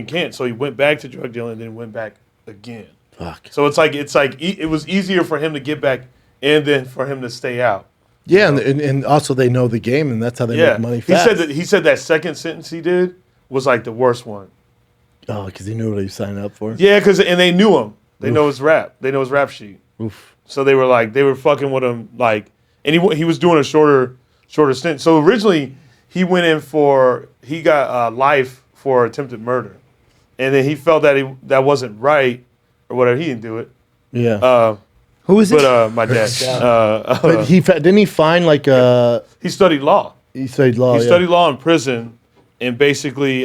can't. So he went back to drug dealing and then went back again. Fuck. So it's like it was easier for him to get back and then for him to stay out. Yeah, and also they know the game and that's how they make money fast. He said that second sentence he did was like the worst one. Oh, because he knew what he signed up for. Yeah, and they knew him. They know his rap. They know his rap sheet. Oof. So they were fucking with him like, and he was doing a shorter stint. So originally he got life for attempted murder, and then he felt that that wasn't right or whatever. He didn't do it. Yeah. Who is it? But my dad. But didn't he find like he studied law. He studied law. He studied law in prison, and basically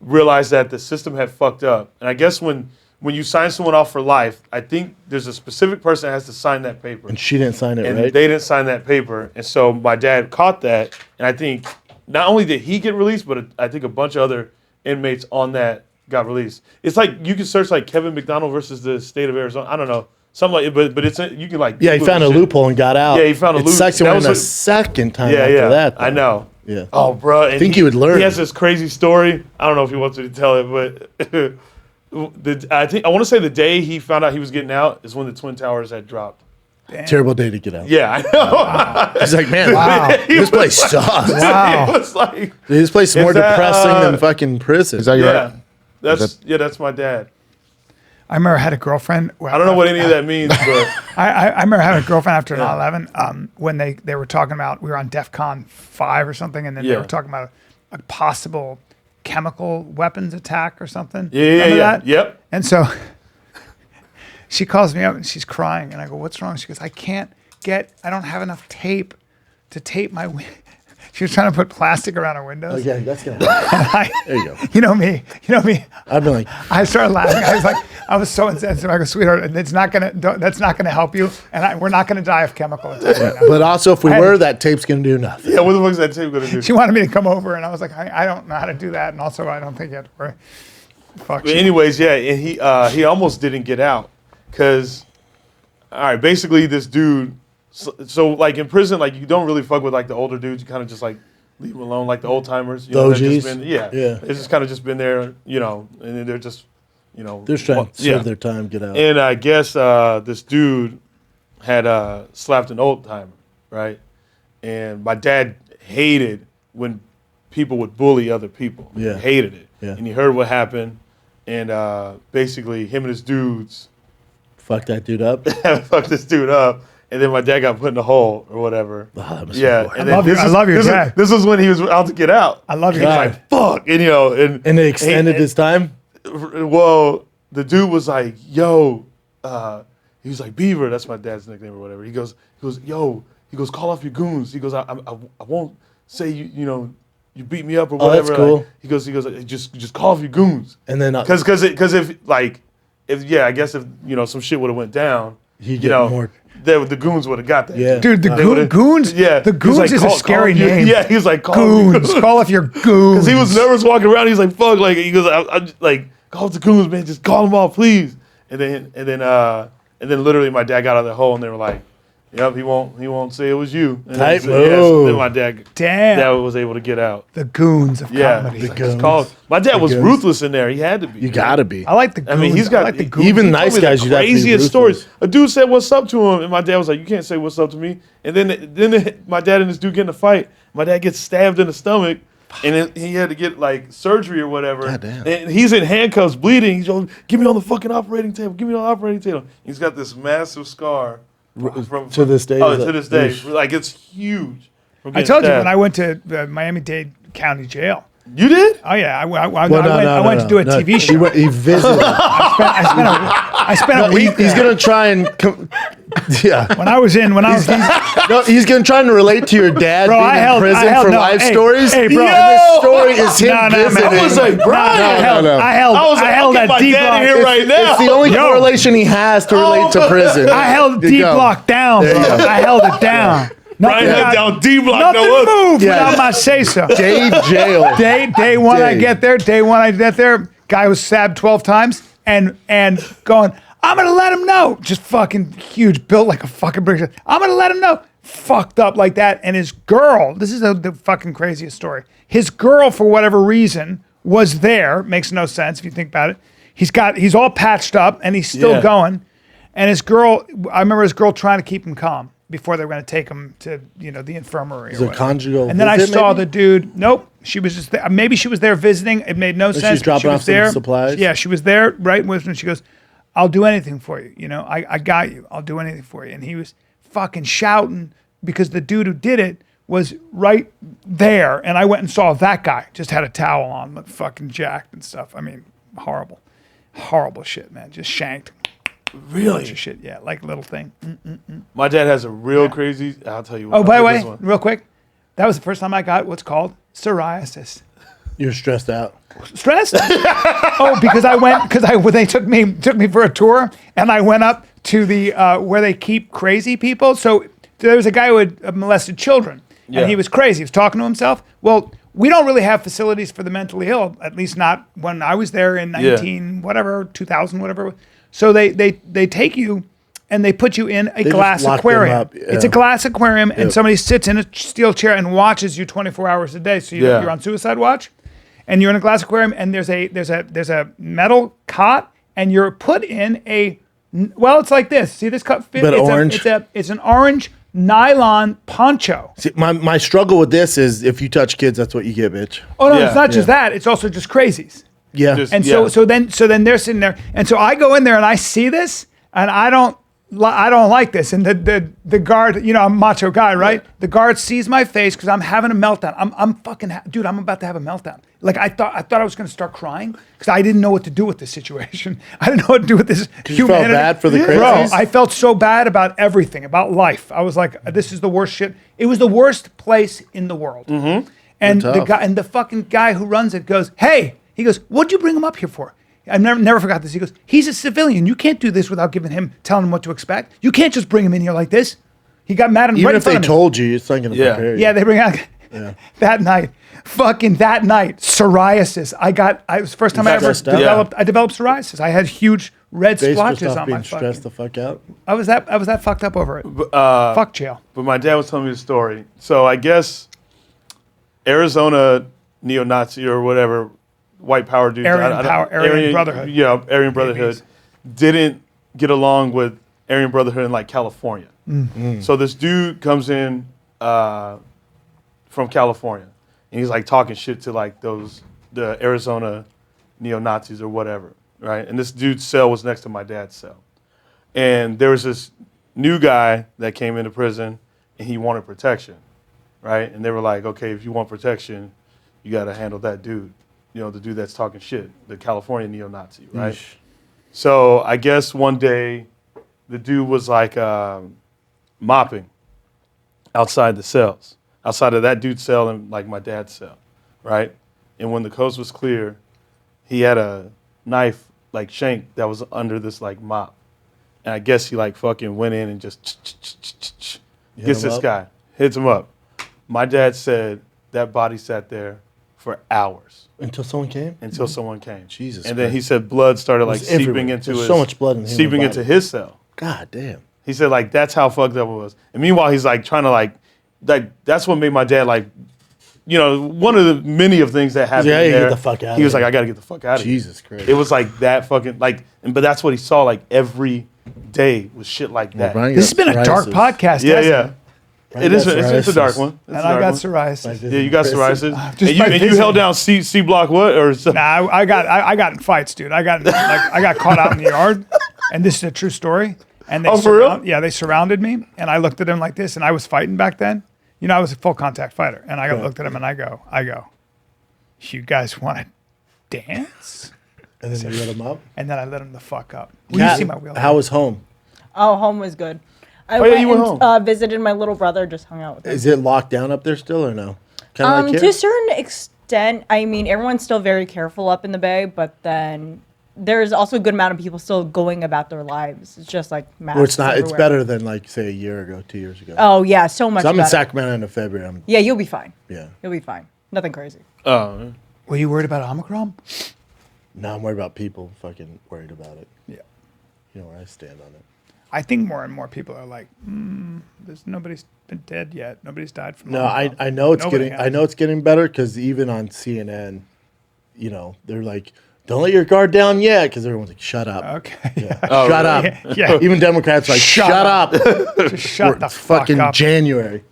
realized that the system had fucked up. And I guess when you sign someone off for life, I think there's a specific person that has to sign that paper. And she didn't sign it, and right? They didn't sign that paper. And so my dad caught that. And I think not only did he get released, but I think a bunch of other inmates on that got released. It's like you can search like Kevin McDonald versus the state of Arizona. I don't know. Something like but it's you can like. Yeah, he found a loophole and got out. Yeah, he found a loophole. It sucks when the second time after that. Though. I know. Yeah. Oh, bro. I think he would learn. He has this crazy story. I don't know if he wants me to tell it, but I want to say the day he found out he was getting out is when the Twin Towers had dropped. Damn. Terrible day to get out. Yeah, I know. Wow. He's like, man, this place sucks. Wow. It was like, this place is more depressing than fucking prison. Is that your right? That's my dad. I remember I had a girlfriend. I don't know what any of that means, but I remember having a girlfriend after 9/11 when they were talking about, we were on DEFCON 5 or something, and then they were talking about a possible chemical weapons attack or something. Remember that? Yep. And so she calls me up and she's crying, and I go, "What's wrong?" She goes, I don't have enough tape to tape my She was trying to put plastic around her windows. Oh, yeah, that's going to happen. There you go. You know me. I've been like... I started laughing. I was so insensitive. I go, sweetheart, that's not gonna help you, and we're not gonna die of chemical attack. Right now. But also, if we were, that tape's gonna do nothing. Yeah, what the fuck is that tape gonna do? She wanted me to come over, and I was like, I don't know how to do that, and also I don't think you have to worry. Fuck. But anyways, yeah, and he almost didn't get out, cause, all right, basically this dude. So like in prison, like you don't really fuck with like the older dudes. You kind of just like leave them alone, like the old timers. The OGs. Yeah. It's just kind of just been there, and then they're just, they're just trying to serve their time, get out. And I guess this dude had slapped an old timer, right? And my dad hated when people would bully other people. Yeah. He hated it. Yeah. And he heard what happened, and basically him and his dudes fucked that dude up. Fucked this dude up. And then my dad got put in a hole or whatever. Oh, that must and I love your dad. This was when he was out to get out. I love your dad. Like, fuck. And and they extended his time? Well, the dude was like, yo, he was like, Beaver, that's my dad's nickname or whatever. He goes, yo, call off your goons. He goes, I won't say you beat me up or whatever. That's cool. Like, he goes, just call off your goons. And then because if I guess if some shit would have went down, he get more. The goons would have got that. Yeah. Dude, the goons. Yeah, the goons like, is a scary name. Yeah, he was like, goons. Call off your goons. Because he was nervous walking around. He's like, fuck. Like he goes, I'm just, like, call off the goons, man. Just call them off, please. And then literally my dad got out of the hole, and they were like, yep, he won't say it was you. And Tight then my dad was able to get out. The goons of comedy. The goons. My dad was ruthless in there. He had to be. You gotta be. I like the goons. I mean, he's got the goons. Even nice guys. You craziest stories. A dude said what's up to him, and my dad was like, "You can't say what's up to me." And then my dad and this dude get in a fight. My dad gets stabbed in the stomach, and then he had to get like surgery or whatever. God damn. And he's in handcuffs, bleeding. He's going, "Give me on the fucking operating table. Give me on the operating table." He's got this massive scar. To this day. Oh, to this day. Like, it's huge. I told you when I went to Miami-Dade County Jail. You did? Oh yeah, I went to do a TV show. He visited. I spent a week. He's gonna try and. Yeah. When I was No, he's gonna try and relate to your dad being in prison for life stories. Hey, bro, this story is him visiting. I was like, bro, I held that D block here right now. It's the only correlation he has to relate to prison. I held D block down, bro. I held it down. Brian held down D block. Nothing moved without my say so. Day jail. Day one I get there. Guy was stabbed 12 times and going, I'm gonna let him know. Just fucking huge, built like a fucking brick. I'm gonna let him know. Fucked up like that. And his girl, this is the fucking craziest story. His girl, for whatever reason, was there. Makes no sense if you think about it. He's all patched up and he's still going. And his girl, I remember his girl trying to keep him calm before they were going to take him to, the infirmary. Is it conjugal? And then I saw the dude. Nope, she was just there. Maybe she was there visiting. It made no sense. She's dropping off some supplies. Yeah, she was there right with me. She goes, "I'll do anything for you. I got you. I'll do anything for you." And he was fucking shouting because the dude who did it was right there. And I went and saw that guy. Just had a towel on, looked fucking jacked and stuff. I mean, horrible shit, man. Just shanked. Really? Bunch of shit, yeah, like little thing. My dad has a real crazy. I'll tell you what. Oh, by the way, real quick, that was the first time I got what's called psoriasis. You're stressed out. Stressed? Because they took me for a tour, and I went up to the where they keep crazy people. So there was a guy who had molested children, and he was crazy. He was talking to himself. Well, we don't really have facilities for the mentally ill, at least not when I was there in 2000, whatever. So they take you and they put you in a glass aquarium. It's a glass aquarium, and somebody sits in a steel chair and watches you 24 hours a day. So you're on suicide watch, and you're in a glass aquarium, and there's a metal cot, and you're put in it's like this. See this cup? It's an orange nylon poncho. See, my struggle with this is if you touch kids, that's what you get, bitch. Oh no, it's not just that. It's also just crazies. Yeah. So then they're sitting there, and so I go in there and I see this, and I don't like this. And the guard, I'm a macho guy, right? Yeah. The guard sees my face because I'm having a meltdown. I'm fucking dude. I'm about to have a meltdown. Like I thought I was going to start crying because I didn't know what to do with this situation. I didn't know what to do with this humanity. You felt bad for the crazies? Bro, I felt so bad about everything, about life. I was like, this is the worst shit. It was the worst place in the world. Mm-hmm. And the fucking guy who runs it goes, hey. He goes, what'd you bring him up here for? I never forgot this. He goes, he's a civilian. You can't do this without telling him what to expect. You can't just bring him in here like this. He got mad and even if they told you, it's not going to prepare you. Yeah, they bring out that night, psoriasis. It was the first time I ever developed psoriasis. I had huge red splotches on my stressed the fuck out. I was that fucked up over it. Fuck jail. But my dad was telling me the story. So I guess Arizona neo-Nazi or whatever. White power dudes. Aryan Brotherhood. Yeah, Aryan Brotherhood didn't get along with Aryan Brotherhood in like California. Mm-hmm. So this dude comes in from California, and he's like talking shit to like the Arizona neo-Nazis or whatever, right? And this dude's cell was next to my dad's cell. And there was this new guy that came into prison, and he wanted protection, right? And they were like, okay, if you want protection, you got to handle that dude. The dude that's talking shit, the California neo-Nazi, right? Eesh. So I guess one day the dude was like mopping outside the cells, outside of that dude's cell and like my dad's cell, right? And when the coast was clear, he had a knife like shank that was under this like mop. And I guess he like fucking went in and just gets this guy, hits him up. My dad said that body sat there for hours. Until someone came? Until someone came. Jesus And then he said blood started like seeping into There's so much blood in seeping into his cell. God damn. He said like that's how fucked up it was. And meanwhile he's like trying to that's what made my dad like one of the many of things that happened there. Get the fuck out. He was like, I gotta get the fuck out of here. Jesus Christ. It was like that fucking but that's what he saw like every day was shit like that. This has been a dark podcast. Yeah. It's a dark one. And I got psoriasis. Yeah, you got psoriasis. And you held down C block what or something? Nah, I got in fights, dude. I got caught out in the yard, and this is a true story. And they for real? Yeah, they surrounded me, and I looked at them like this, and I was fighting back then, You know, I was a full contact fighter, and I looked at him and I go, you guys want to dance? And then you let him up? And then I let him the fuck up. Will you see my wheel? How was home? Oh, home was good. I you went went and visited my little brother, just hung out with him. Is it locked down up there still or no? Kind of like To a certain extent, I mean, everyone's still very careful up in the Bay, but then there's also a good amount of people still going about their lives. It's just like masks. Well, it's not. everywhere. It's better than like say a year ago, 2 years ago. Oh yeah, so much. So I'm better. in Sacramento in February. Yeah, you'll be fine. Yeah. You'll be fine. Nothing crazy. Oh, Were you worried about Omicron? No, I'm worried about people fucking worried about it. Yeah. You know where I stand on it. I think more and more people are like, nobody's been dead yet. Nobody's died from No, Omicron. I know it's Nobody getting. has. I know it's getting better because even on CNN, you know, they're like, "Don't let your guard down yet," because everyone's like, "Shut up." Okay. Yeah. Oh, Shut really? up. Yeah. Even Democrats are like, "Shut up." Just shut the It's fuck fucking up. January.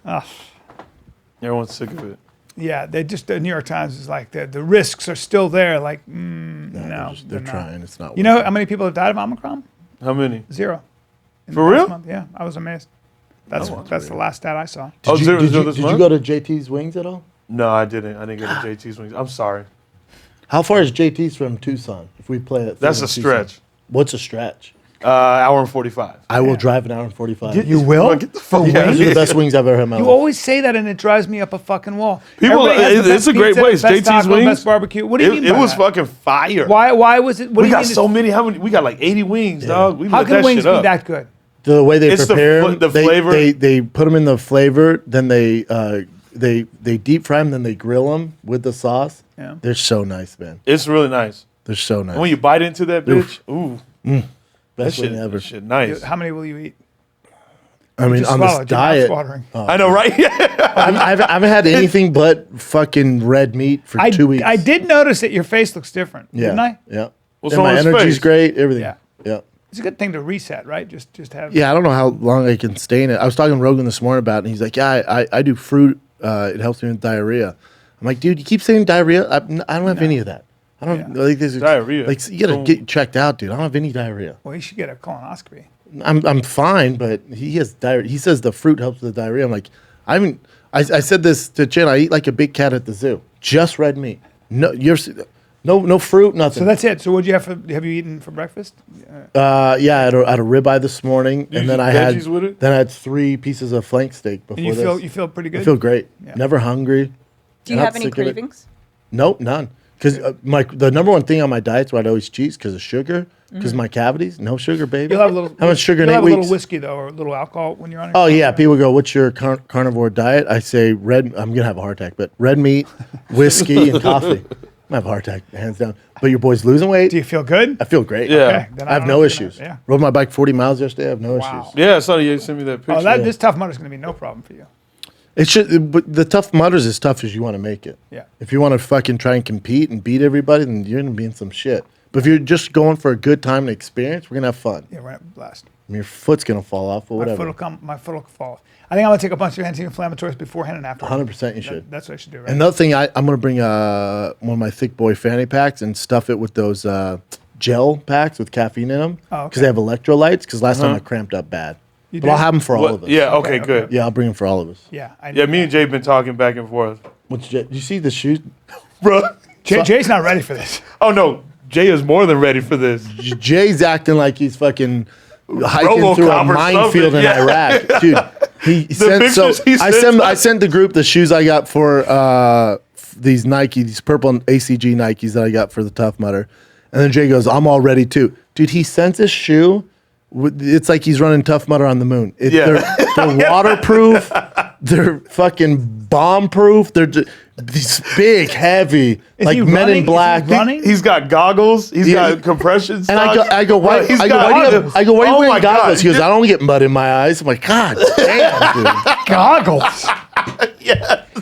everyone's sick of it. Yeah, they just the New York Times is like the risks are still there. Like, no, they're not. trying. It's not. You know how many people have died of Omicron? How many? 0. In For the past real? month. Yeah, I was amazed. That's Oh, that's the last stat I saw. Oh, Did, zero you, this did you month? go to JT's Wings at all? No, I didn't. I didn't go to JT's Wings. I'm sorry. How far is JT's from Tucson? If we play it, That's a stretch. What's a stretch? Hour and 45. I will drive an hour and 45. You will? Get the fuck Yeah, these are the best wings I've ever had in my You life. always say that, and it drives me up a fucking wall. People- Everybody has the it's a best great pizza, place. best JT's taco, Wings. best barbecue. What do you mean It by was that? fucking fire. Why was it? What do We you got mean so many. How many? We got like 80 wings, dog. We How lit can that wings shit be up. that good? The way they It's the prepare fl- them, the flavor. they put them in the flavor, then they deep fry them, then they grill them with the sauce. Yeah. They're so nice, man. It's really nice. They're so nice. And when you bite into that bitch, ooh, that Best shit, wing ever. that shit nice. How many will you eat? I mean, Just on swallow this it. Your mouth's diet, watering. I know, right? I haven't had anything but fucking red meat for 2 weeks. I did notice that your face looks different, Yeah. didn't I? Yeah. What's And wrong my with his energy's face? great. Everything. Yeah. Yeah. It's a good thing to reset, right? Just have. Yeah, I don't know how long I can stay in it. I was talking to Rogan this morning about it, and he's like, yeah, I do fruit. It helps me with diarrhea. I'm like, dude, you keep saying diarrhea. I don't have any of that. I don't like this. Diarrhea. Like, you got to get checked out, dude. I don't have any diarrhea. Well, you should get a colonoscopy. I'm fine, but he has diarrhea. He says the fruit helps with the diarrhea. I'm like, I said this to Jen. I eat like a big cat at the zoo. Just red meat. No fruit, nothing. So that's it. So what'd you have have you eaten for breakfast? Yeah, I had a ribeye this morning, You and then use I had veggies with it? 3 pieces of flank steak before And this. you feel pretty good. I feel great. Yeah. Never hungry. Do you Not have any sick of it. cravings? Nope, none. Because the number one thing on my diet's why I'd always cheat because of sugar. Because my cavities, no sugar, baby. You'll have a little. How much sugar in you'll 8 have weeks? a little whiskey though, or a little alcohol when you're on. Oh yeah, people go, "What's your carnivore diet?" I say red. I'm gonna have a heart attack, but red meat, whiskey, and coffee. I'm gonna have a heart attack, hands down. But your boy's losing weight. Do you feel good? I feel great. Yeah. Okay, then I have don't no know if you're issues. gonna- Yeah. Rode my bike 40 miles yesterday. I have no Wow. issues. Yeah, Sonny, you sent me that picture. Oh, this Tough Mudder is going to be no problem for you. It should, but the Tough Mudder is as tough as you want to make it. Yeah. If you want to fucking try and compete and beat everybody, then you're gonna be in some shit. But if you're just going for a good time and experience, we're gonna have fun. Yeah, we're gonna blast. I mean, your foot's gonna fall off, but My whatever. foot will come. My foot will fall. I think I'm gonna take a bunch of anti-inflammatories beforehand and after. 100% you should. That's what I should do. Right? Another thing, I'm gonna bring one of my thick boy fanny packs and stuff it with those gel packs with caffeine in them Oh, okay. because they have electrolytes. Because last time I cramped up bad, You but I'll did? have them for all What? of us. Yeah, okay, Okay, good. okay. Yeah, I'll bring them for all of us. Yeah. Yeah, me and Jay been talking back and forth. What's Jay? You see the shoes? Bro. Jay's not ready for this. Oh, no. Jay is more than ready for this. Jay's acting like he's fucking hiking RoboCop through a or minefield something, in yeah. Iraq, dude. He sent so pictures he I sent I us. sent the group the shoes I got for these Nike, these purple ACG Nikes that I got for the Tough Mudder, and then Jay goes, "I'm all ready too, dude." He sent this shoe. It's like he's running Tough Mudder on the moon. Yeah. They're waterproof. They're fucking bomb proof. They're just, these big, heavy, Is like he Men running? in Black. Is he running? He's got goggles. He's Yeah. got compression And I go, why? He's I go, got why do you, goggles. I go, why are you Oh my wearing goggles? God. He goes, I don't get mud in my eyes. I'm like, God damn, dude. Goggles.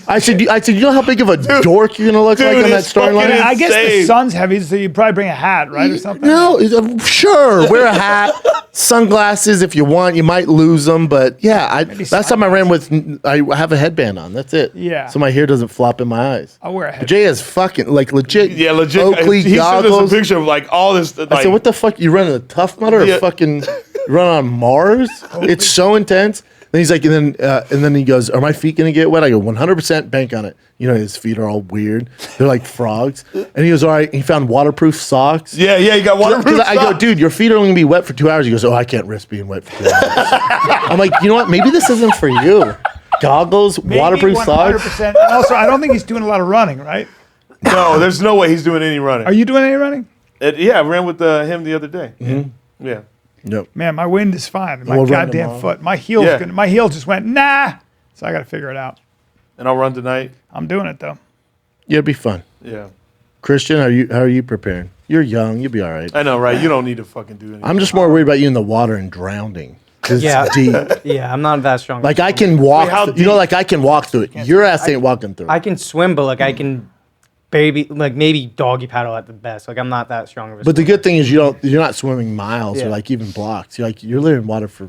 I said, you know how big of a dork you're gonna look Dude, like on that it's starting fucking line? I guess the Insane. sun's heavy, so you probably bring a hat, right, or something. No, sure. Wear a hat, sunglasses if you want. You might lose them, but yeah. Last time I ran with, I have a headband on. That's it. Yeah. So my hair doesn't flop in my eyes. I'll wear a hat. Jay has fucking like legit. Yeah, legit. Oakley He sent us goggles. a picture of like all this. Like, I said, what the fuck? You running a Tough Mudder or Yeah. fucking run on Mars? It's so intense. Then he's like, and then he goes, "Are my feet gonna get wet?" I go, "100% bank on it." You know, his feet are all weird. They're like frogs. And he goes, "All right." He found waterproof socks. Yeah, he got waterproof socks. I go, "Dude, your feet are only gonna be wet for 2 hours." He goes, "Oh, I can't risk being wet for 2 hours." I'm like, you know what? Maybe this isn't for you. Goggles, waterproof 100%. socks. And also, I don't think he's doing a lot of running, right? No, there's no way he's doing any running. Are you doing any running? Yeah, I ran with him the other day. Mm-hmm. Yeah. Nope. Man, my wind is fine. My We'll run goddamn tomorrow. foot. My heel just went, nah. So I got to figure it out. And I'll run tonight. I'm doing it, though. Yeah, it'd be fun. Yeah. Christian, how are you preparing? You're young. You'll be all right. I know, right? You don't need to fucking do anything. I'm just more worried about you in the water and drowning. 'Cause it's deep. Yeah, I'm not that strong. Like I can walk. how You know, like I can walk through it. Your ass ain't walking through it. I can swim, but like I can maybe doggy paddle at the best. Like I'm not that strong of a But the swimmer. good thing is you're not swimming miles or Yeah. like even blocks. You're living in water for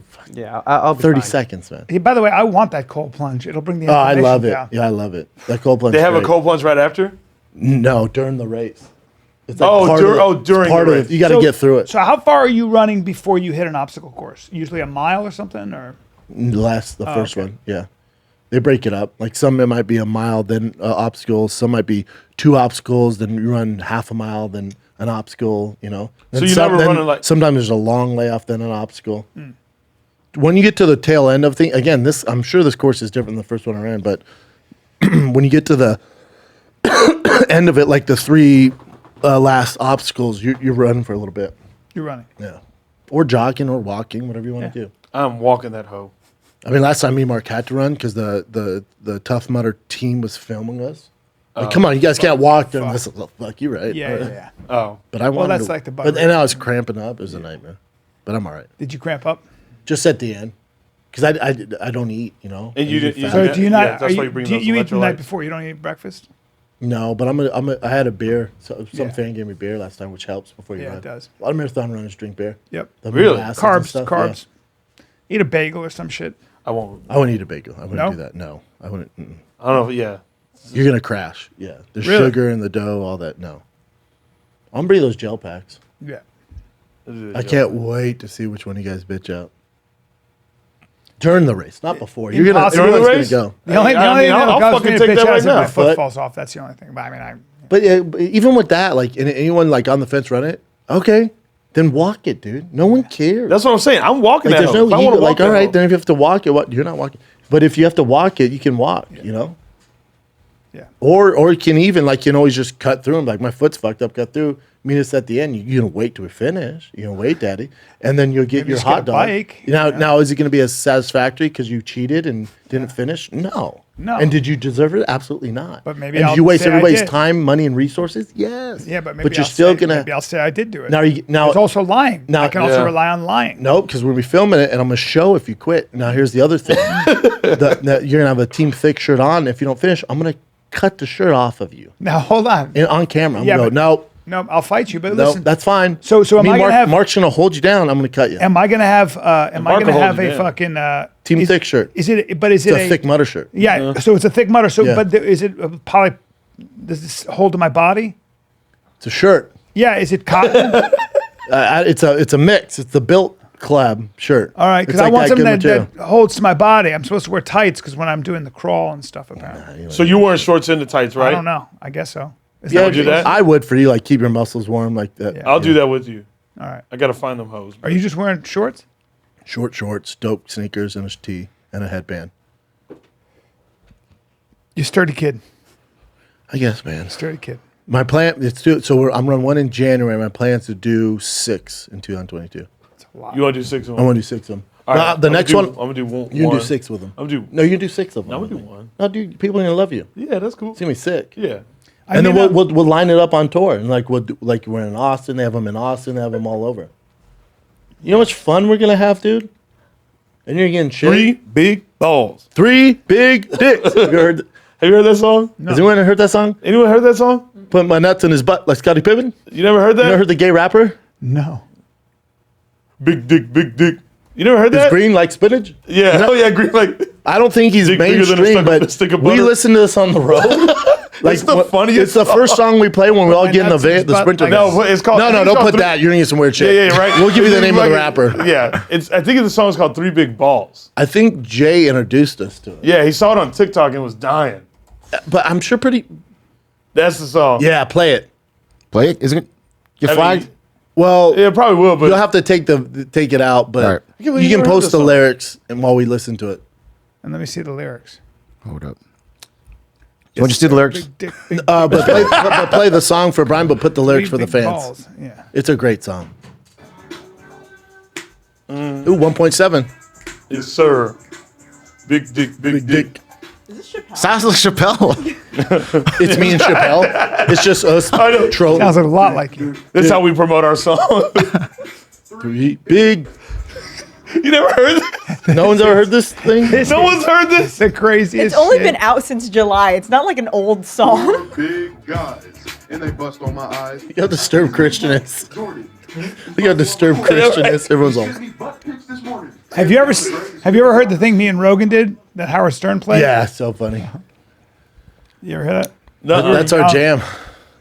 I'll be 30 fine. seconds, man. Hey, by the way, I want that cold plunge. It'll bring the Oh, I inflammation love it. down. Yeah, I love it. That cold plunge. They have a great. cold plunge right after? No, during the race. It's Oh, part dur- of oh, during part the of race. it. You got to get through it. So how far are you running before you hit an obstacle course? Usually a mile or something, or Last the first okay. one. Yeah. They break it up. Like some it might be a mile, then obstacles. Some might be 2 obstacles, then you run half a mile, then an obstacle. You know. So And you never running like- Sometimes there's a long layoff, then an obstacle. When you get to the tail end of thing, again, I'm sure this course is different than the first one I ran, but when you get to the end of it, like the 3 last obstacles, you're running for a little bit. you're running. Yeah. Or jogging or walking, whatever you want to do. I'm walking that hoe. I mean, last time me and Mark had to run because the Tough Mudder team was filming us. Like, come on, you guys can't walk during this. Fuck you, right? Yeah. Oh. But I wanted that's to, like the but bug. and I was cramping up. It was a nightmare. But I'm all right. Did you cramp up? Just at the end. Because I don't eat, you know. And you I didn't- get you fat. So Yeah, do you not? yeah, that's why you bring do those you eat the night electrolytes. before? You don't eat breakfast? No, but I had a beer. So some Yeah. fan gave me beer last time, which helps before you Yeah, run. it does. A lot of marathon runners drink beer. Yep. The Really? amino acids and stuff, yeah. Carbs. Eat a bagel or some shit. I won't. I wouldn't eat a bagel. I wouldn't No? do that. No, I wouldn't. Mm-mm. I don't know. Yeah. You're gonna crash. Yeah, the Really? sugar and the dough, all that. No, I'm bring those gel packs. Yeah. I can't wait to see which one you guys bitch out during the race, not before. You're gonna Impossible. everyone's During the gonna race? go. The only I mean, thing I'll that causes fucking me to take bitch that out right is if my now. foot But- falls off. That's the only thing. But I mean, But even with that, like anyone like on the fence run it, okay, then walk it, dude. No one cares. That's what I'm saying. I'm walking like that there's hoe. no If I wanna ego. walk Like that all right, hoe. then if you have to walk it, you're not walking. But if you have to walk it, you can walk. You know. yeah. Or you can even like you can always just cut through them. Like my foot's fucked up, cut through. I mean, it's at the end. You're gonna wait till we finish. You're gonna wait, Daddy, and then you'll get Maybe your just get hot a dog. bike, Now, is it gonna be as satisfactory because you cheated and didn't finish? No. No. And did you deserve it? Absolutely not. But maybe And I'll did you waste say I everybody's did. time, money, and resources? Yes. Yeah, but maybe you're I'll still say, gonna. Maybe I'll say I did do it. Now It's also lying. now- I can also Yeah. rely on lying. No, because we'll be filming it, and I'm gonna show if you quit. Now here's the other thing: you're gonna have a team thick shirt on. If you don't finish, I'm gonna cut the shirt off of you Now hold on. on camera. I'm Yeah, gonna but- go, No, I'll fight you. But no, listen, that's fine. So am Me, I gonna Mark, have? Mark's gonna hold you down. I'm gonna cut you. Am I gonna have? Am I Mark gonna will have hold a you down. fucking Team is- thick shirt. Is it? But is It's it a thick mutter shirt. Yeah. So it's a thick mutter. So, Yeah. but is it a poly? Does this hold to my body? It's a shirt. Yeah. Is it cotton? It's a mix. It's the Built Collab shirt. All right, because It's I like want something good that material. holds to my body. I'm supposed to wear tights because when I'm doing the crawl and stuff, apparently. So you wearing shorts in the tights, right? I don't know. I guess so. Is Yeah, what do it that? is? I would for you, like keep your muscles warm, like that. Yeah. I'll do that with you. All right. I gotta find them hoes. Are you just wearing shorts? Short shorts, dope sneakers, and a tee and a headband. You sturdy kid. I guess, man. Sturdy kid. My plan is to I'm running 1 in January. My plan is to do 6 in 2022. It's a lot. You want to do 6 of I them? want to do 6 of them. All right, The I'm next gonna one, do- I'm gonna do one. you can do 6 with them. I'm gonna do. No, you can do 6 of them. I'm with gonna do me. one. No, dude, people are gonna love you. Yeah, that's cool. It's gonna be sick. Yeah. I And then mean, we'll line it up on tour, and like we're in Austin. They have them in Austin. They have them all over. You know how much fun we're gonna have, dude? And you're getting shit. 3 big balls. 3 big dicks. Have you heard? Have you heard that song? Has anyone heard that song? Anyone heard that song? Put my nuts in his butt like Scottie Pippen. You never heard that? You ever heard the gay rapper? no. Big dick, big dick. You never heard Is that? green like spinach? Yeah. Oh yeah, green like. I don't think he's Bigger than a mainstream, stick- but stick of we butter. listen to this on the road. Like It's the funniest It's the first song we play when we all My get in the nuts is the butt sprinter. like- No, it's called. no, I think don't it's called put Three- that. You're gonna get some weird shit. Yeah, right. We'll give you the name of the Like- rapper. Yeah, I think the song's called Three Big Balls. I think Jay introduced us to it. Yeah, he saw it on TikTok and was dying. But I'm sure pretty. That's the song. Yeah, play it. Play it? Isn't it? Get I mean, flagged? Well, Yeah, it probably will, but you'll have to take it out, but All right. I can't believe you you can never heard post this the song. lyrics and while we listen to it. And let me see the lyrics. Hold up. You want to see the lyrics? Big dick, big But play the song for Brian, but put the lyrics for the big fans. balls. Yeah. It's a great song. Ooh, 1.7. yes, sir. Big dick, big dick. Is this Chappelle? Sounds like Chappelle. It's me and Chappelle. It's just us know. trolling. Sounds like a lot like you. That's how we promote our song. Three big. You never heard that? No one's ever heard this thing. No one's heard this. The craziest It's only shit. been out since July. It's not like an old song. Big guys, and they bust on my eyes. Look how disturbed Christian is. Jordan, Look how disturbed Christian is. Everyone's all. gives me butt pics this morning. Have you ever heard the thing me and Rogan did that Howard Stern played? Yeah, so funny. You ever hear that? No, That's our jam.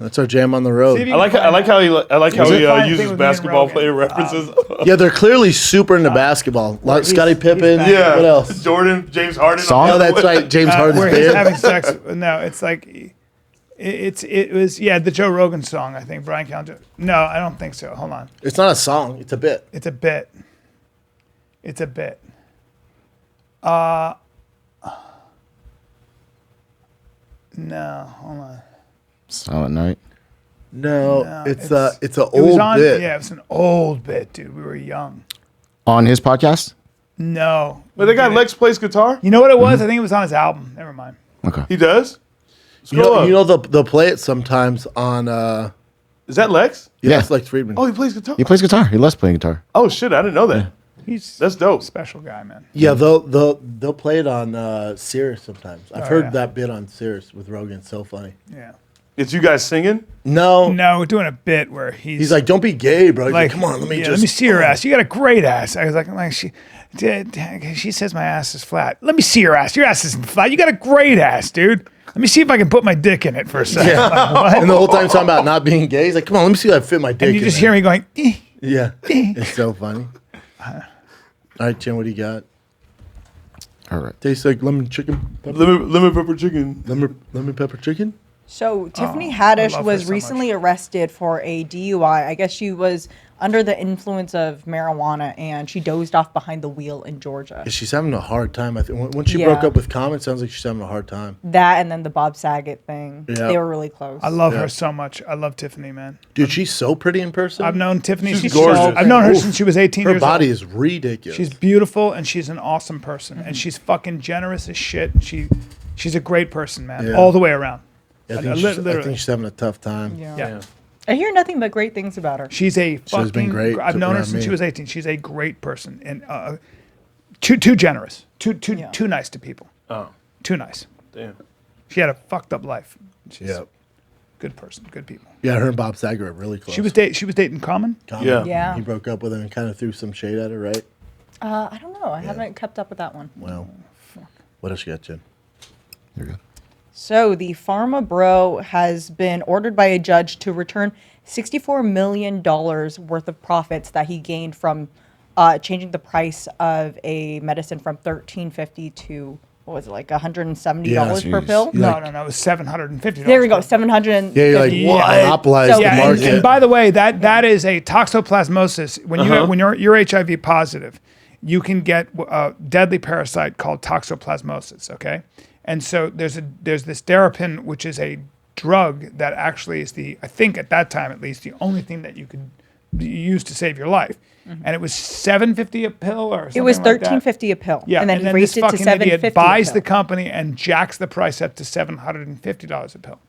That's our jam on the See if road. you I like can how he it? Fine thing uses with me and basketball Rogan. player references. Yeah, they're clearly super into basketball. Like Scottie Pippen. back. yeah. What else? Jordan, James Harden. Song? Oh, that's right. James Harden's where he's band. having sex. No, it's like it was the Joe Rogan song. I think Brian Callen. No, I don't think so. Hold on, It's not a song. It's a bit. it's a bit. It's a bit. No, hold on. Silent Night. No, it's an It was old on. bit. Yeah, it was an old bit, dude. We were young. On his podcast? No, But they got Lex plays guitar. You know what it was? I think it was on his album. Never mind. Okay. He does. You Scroll know, up. they'll play it sometimes on. Is that Lex? Yeah, Yeah. it's like Friedman. Oh, he plays guitar. He plays guitar. He loves playing guitar. Oh shit, I didn't know that. He's That's dope. a special guy, man. Yeah, they'll play it on Sirius sometimes. I've heard yeah. that bit on Sirius with Rogan. It's so funny. Yeah. It's you guys singing. No, No, we're doing a bit where he's like, don't be gay, bro. He's like, like, come on, let me yeah, just. let me see your ass. You got a great ass. I was like she says my ass is flat. Let me see your ass. Your ass isn't flat. You got a great ass, dude. Let me see if I can put my dick in it for a second. Like, what? And the whole time talking about not being gay. He's like, come on, let me see if I fit my dick. And you in just there." hear me going, "Eh." Yeah, it's so funny. All right, Jim, what do you got? All right. Tastes like lemon chicken, pepper, Lemon pepper chicken. lemon pepper chicken. So Tiffany I Haddish love her was so recently arrested for a DUI. I guess she was under the influence of marijuana and she dozed off behind the wheel in Georgia. She's having a hard time. I think when she Yeah. broke up with Common, it sounds like she's having a hard time. That and then the Bob Saget thing. Yeah. They were really close. I love Yeah. her so much. I love Tiffany, man. Dude, she's so pretty in person. I've known Tiffany. She's gorgeous. I've known her Oof. since she was 18 Her years body old. is ridiculous. She's beautiful and she's an awesome person. And she's fucking generous as shit. And she's a great person, man. Yeah. All the way around. I I think she's having a tough time. Yeah. I hear nothing but great things about her. She's a fucking. been great I've known her around since me. she was 18. She's a great person and too generous, too nice to people. Oh, Too nice. damn. She had a fucked up life. She's Yeah, a good person, good people. yeah. Her and Bob Saget are really close. She was dating Common. Common. Yeah. Yeah. He broke up with her and kind of threw some shade at her, right? I don't know. I haven't kept up with that one. Well, what else you got, Jen? You're good. So the Pharma Bro has been ordered by a judge to return $64 million worth of profits that he gained from changing the price of a medicine from $13.50 to what was it, like $170 Yeah, per jeez. pill? Yeah. No, it was $750. There we go, 700. Yeah, you're like Yeah. monopolize So- the Yeah, market. and by the way, that is a toxoplasmosis. When you're HIV positive, you can get a deadly parasite called toxoplasmosis. Okay, and so there's this Darapin, which is a drug that actually is I think at that time at least, the only thing that you could use to save your life. And it was $7.50 a pill or something. It was like that. $13.50 a pill. Yeah, and then he this raised it to fucking $7.50 idiot a buys pill. the company and jacks the price up to $750 a pill.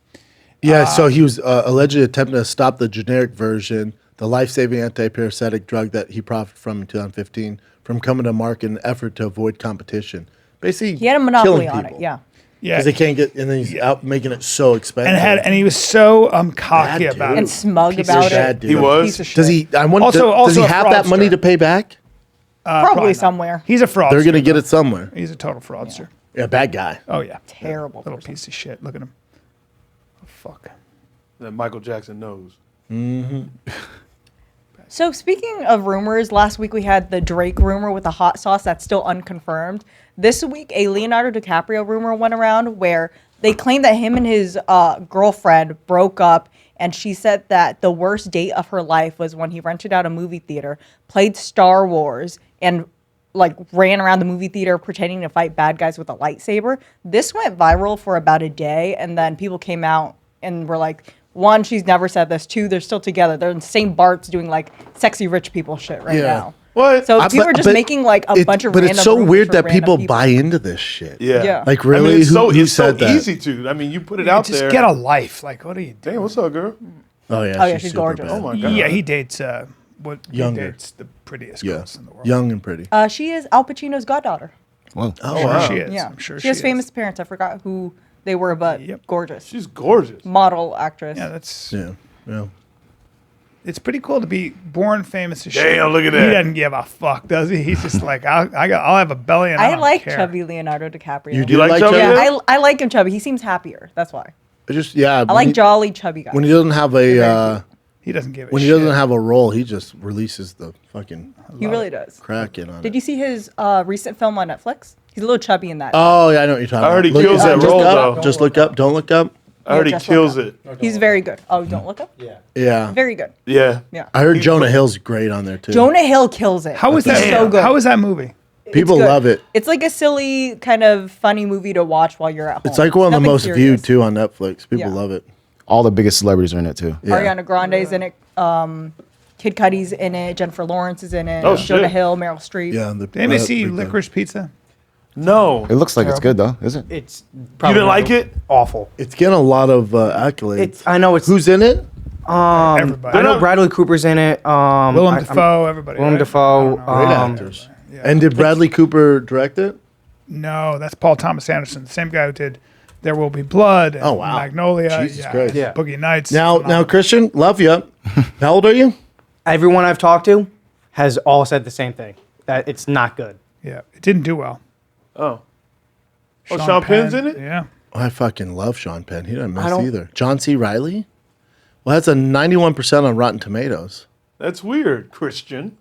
Yeah, so he was allegedly attempting to stop the generic version, the life-saving anti-parasitic drug that he profited from in 2015, from coming to market in an effort to avoid competition. Basically, He had a monopoly killing on people. it. Yeah. Yeah, Because they can't get, and then he's out making it so expensive. and he was so cocky Bad about dude. it. And smug Piece about of bad it. dude. He was. Piece of shit. Does he? I wonder. Also does he a have that money fraudster. to pay back? Probably not. somewhere. He's a fraudster. They're gonna get it somewhere. He's a total fraudster. Yeah, bad guy. Oh yeah, Terrible little person. piece of shit. Look at him. Oh, fuck. That Michael Jackson knows. So speaking of rumors, last week we had the Drake rumor with the hot sauce that's still unconfirmed. This week, a Leonardo DiCaprio rumor went around where they claimed that him and his girlfriend broke up, and she said that the worst date of her life was when he rented out a movie theater, played Star Wars, and like ran around the movie theater pretending to fight bad guys with a lightsaber. This went viral for about a day, and then people came out and were like, one, she's never said this. Two, they're still together. They're in the same Barts doing like sexy rich people shit right now. What? So people are just making like a bunch of But random it's so rumors weird for that random people buy into this shit. Yeah. Like I mean, really, it's so, who it's said so that? easy to. I mean, you put it out Just there. get a life. Like, what are you doing? Damn, what's up, girl? Oh yeah, Oh, yeah, she's super gorgeous. bad. Oh my god. Yeah, he dates Younger. He dates the prettiest Yeah, girls in the world. young and pretty. She is Al Pacino's goddaughter. Whoa. Oh I'm sure wow. she is. Yeah, I'm sure she has is. famous parents. I forgot who they were, but Yep. gorgeous. She's gorgeous. Model actress. Yeah, that's. Yeah, yeah. It's pretty cool to be born famous as shit. Damn, look at He that. doesn't give a fuck, does he? He's just like, I'll have a belly and I I don't like care. chubby Leonardo DiCaprio. You do You like like Chubby? Chubby? Yeah, I like him chubby. He seems happier. That's why. I I like jolly chubby guys. when he doesn't have a He doesn't give a when he shit. doesn't have a role, he just releases the fucking He really does. crack in on Did it. you see his recent film on Netflix? He's a little chubby in that. Oh yeah, I know what you're talking I heard about. he kills that just role, up, though. Just look up. Don't look up. I heard he just kills like it. He's very good. Oh, don't look up. Yeah. Yeah, Very good. Yeah. Yeah. I heard Jonah Hill's great on there too. Jonah Hill kills it. How is He's that? so good. How is that movie? People good. love it. It's like a silly kind of funny movie to watch while you're at home. It's like one of the Nothing most serious. viewed too on Netflix. People Yeah. love it. All the biggest celebrities are in it too. Yeah. Ariana Grande's in it. Kid Cudi's in it. Jennifer Lawrence is in it. Oh, Jonah shit. Hill, Meryl Streep. Yeah. Did anybody see Licorice Pizza? No. It looks like it's good though, is it? It's You probably didn't like it? awful. It's getting a lot of accolades. It's I know it's Who's in it? Everybody. I know Bradley Cooper's in it. Willem I- Dafoe, everybody. Willem right? Dafoe, I don't know. Great Um, actors. And did Bradley Cooper direct it? No, that's Paul Thomas Anderson, the same guy who did There Will Be Blood. And Oh, wow. Magnolia. Jesus Christ. Yeah. Boogie Nights. Now, Christian, love you. How old are you? Everyone I've talked to has all said the same thing, that it's not good. Yeah, it didn't do well. Oh. Oh, Sean Penn's in it? Yeah. I fucking love Sean Penn. He doesn't miss don't- either. John C. Riley? Well, that's a 91% on Rotten Tomatoes. That's weird, Christian.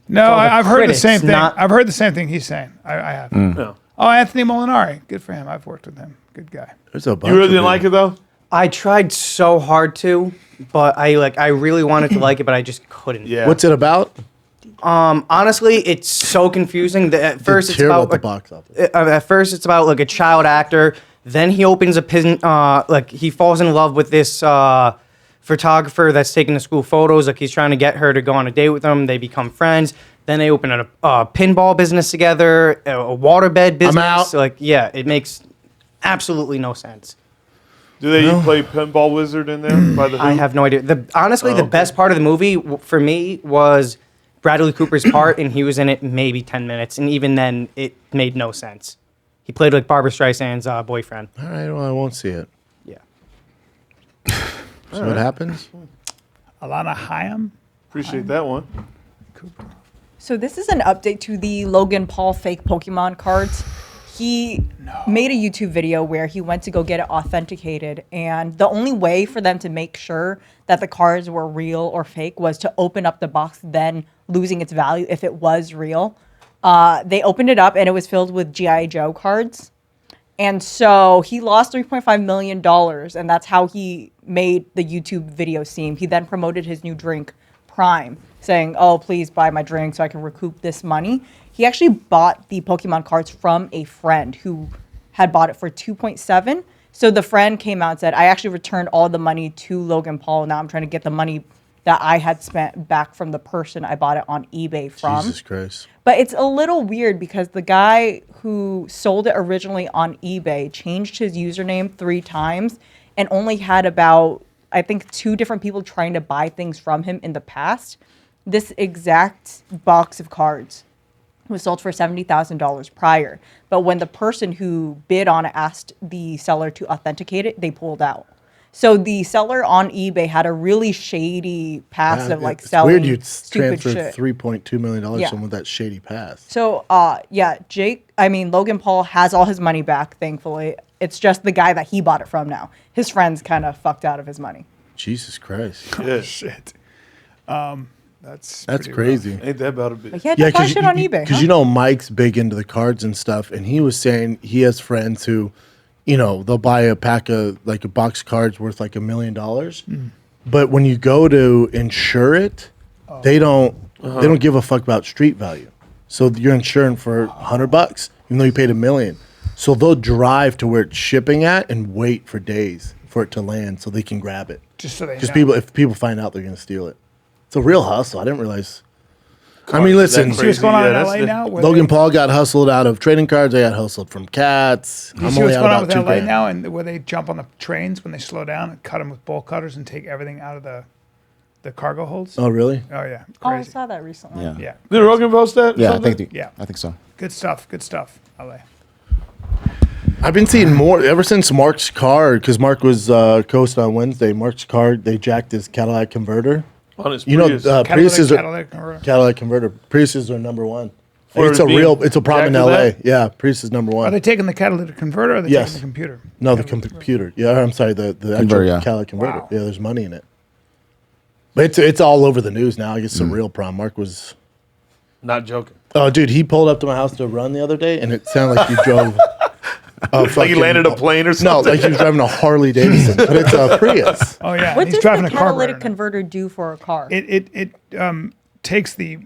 No, all the I've heard the critics, same thing. not- I've heard the same thing he's saying. I have. No. Oh, Anthony Molinari. Good for him. I've worked with him. Good guy. There's a bunch You really of didn't them. like it, though? I tried so hard to, but I really wanted to like it, but I just couldn't. Yeah. What's it about? Honestly, it's so confusing. That at first it's terrible about at the box office. at first it's about like a child actor. Then he opens a pin. Like he falls in love with this photographer that's taking the school photos. Like he's trying to get her to go on a date with him. They become friends. Then they open a pinball business together, a waterbed business. out. Like yeah, it makes absolutely no sense. Do they play Pinball Wizard in there by the Who? I have no idea. Honestly, the okay. best part of the movie for me was Bradley Cooper's part, and he was in it maybe 10 minutes, and even then, it made no sense. He played like Barbara Streisand's boyfriend. All right, well, I won't see it. Yeah. So what happens? Alana Hayam. Appreciate that one. So this is an update to the Logan Paul fake Pokemon cards. He made a YouTube video where he went to go get it authenticated, and the only way for them to make sure that the cards were real or fake was to open up the box, then losing its value if it was real. They opened it up, and it was filled with G.I. Joe cards. And so he lost $3.5 million, and that's how he made the YouTube video seem. He then promoted his new drink, Prime, saying, oh, please buy my drink so I can recoup this money. He actually bought the Pokemon cards from a friend who had bought it for 2.7. So the friend came out and said, I actually returned all the money to Logan Paul. Now I'm trying to get the money that I had spent back from the person I bought it on eBay from. Jesus Christ. But it's a little weird because the guy who sold it originally on eBay changed his username 3 times and only had about, I think, 2 different people trying to buy things from him in the past. This exact box of cards was sold for $70,000 prior. But when the person who bid on it asked the seller to authenticate it, they pulled out. So the seller on eBay had a really shady past of like it's selling weird you stupid transferred shit. $3.2 million to Yeah. someone with that shady past. So, Logan Paul has all his money back, thankfully. It's just the guy that he bought it from now. His friends kind of fucked out of his money. Jesus Christ. Yeah. Shit. That's That's pretty crazy. Ain't that about a bitch? Like, he had to buy shit on eBay. Because you know Mike's big into the cards and stuff, and he was saying he has friends who, you know, they'll buy a pack of like a box of cards worth like $1 million, but when you go to insure it, they don't give a fuck about street value. So you're insuring for $100, even though you paid $1 million. So they'll drive to where it's shipping at and wait for days for it to land so they can grab it. Just so they Because know. if people find out, they're gonna steal it. It's a real hustle. I didn't realize. I mean, listen. That See what's going on in Yeah, LA that's now? Where Logan Paul got hustled out of trading cards. I got hustled from cats. You I'm see only what's out going on about with LA $2,000. now, and where they jump on the trains when they slow down and cut them with bolt cutters and take everything out of the cargo holds. Oh, really? Oh yeah, Oh, I crazy. saw that recently. Yeah. Yeah, Did Rogan post that? Yeah, something? I think so. good stuff. Good stuff. LA. I've been seeing more ever since Mark's car, because Mark was coast on Wednesday. Mark's car, they jacked his Cadillac converter. On his You know, Prius. Priuses are Catalytic converter. Cadillac converter. Priuses are number one. For It's a being it's a problem in jacked LA. with that? Yeah, Prius is number Are one. they taking the catalytic converter or are they Yes. taking the computer? No, the computer. Yeah, I'm sorry, the actual Converter, yeah. Cadillac converter. Wow. Yeah, there's money in it. But it's all over the news now. I guess it's a real problem. Mark was. Not joking. Oh, dude, he pulled up to my house to run the other day, and it sounded like he drove. Like he landed a plane or No, something. like he was driving a Harley Davidson, but it's a Prius. Oh yeah, What he's does driving the a carburetor. catalytic converter do for a car? It takes the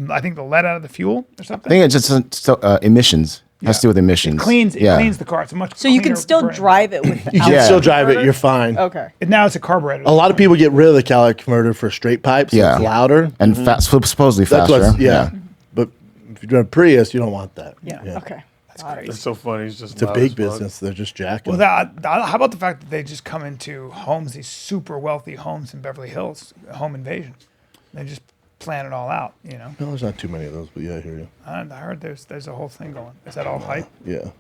I think the lead out of the fuel or I something. think it's just emissions. It has to do with emissions. Cleans yeah. the car. It's a much so you can cleaner still burn. drive it with the You can Yeah. still drive it. You're fine. Okay. And now it's a carburetor. A lot of people get rid of the Cadillac converter for straight pipes. So Yeah. it's louder. And supposedly That's faster. what's But if you're doing a Prius, you don't want that. Yeah. Okay. That's crazy. It's so funny. He's just It's a big business. They're just jacking. Well, how about the fact that they just come into homes, these super wealthy homes in Beverly Hills, home invasion? They just plan it all out, you know. No, there's not too many of those, but yeah, I hear you. I heard there's a whole thing going. Is that all hype? Yeah. It's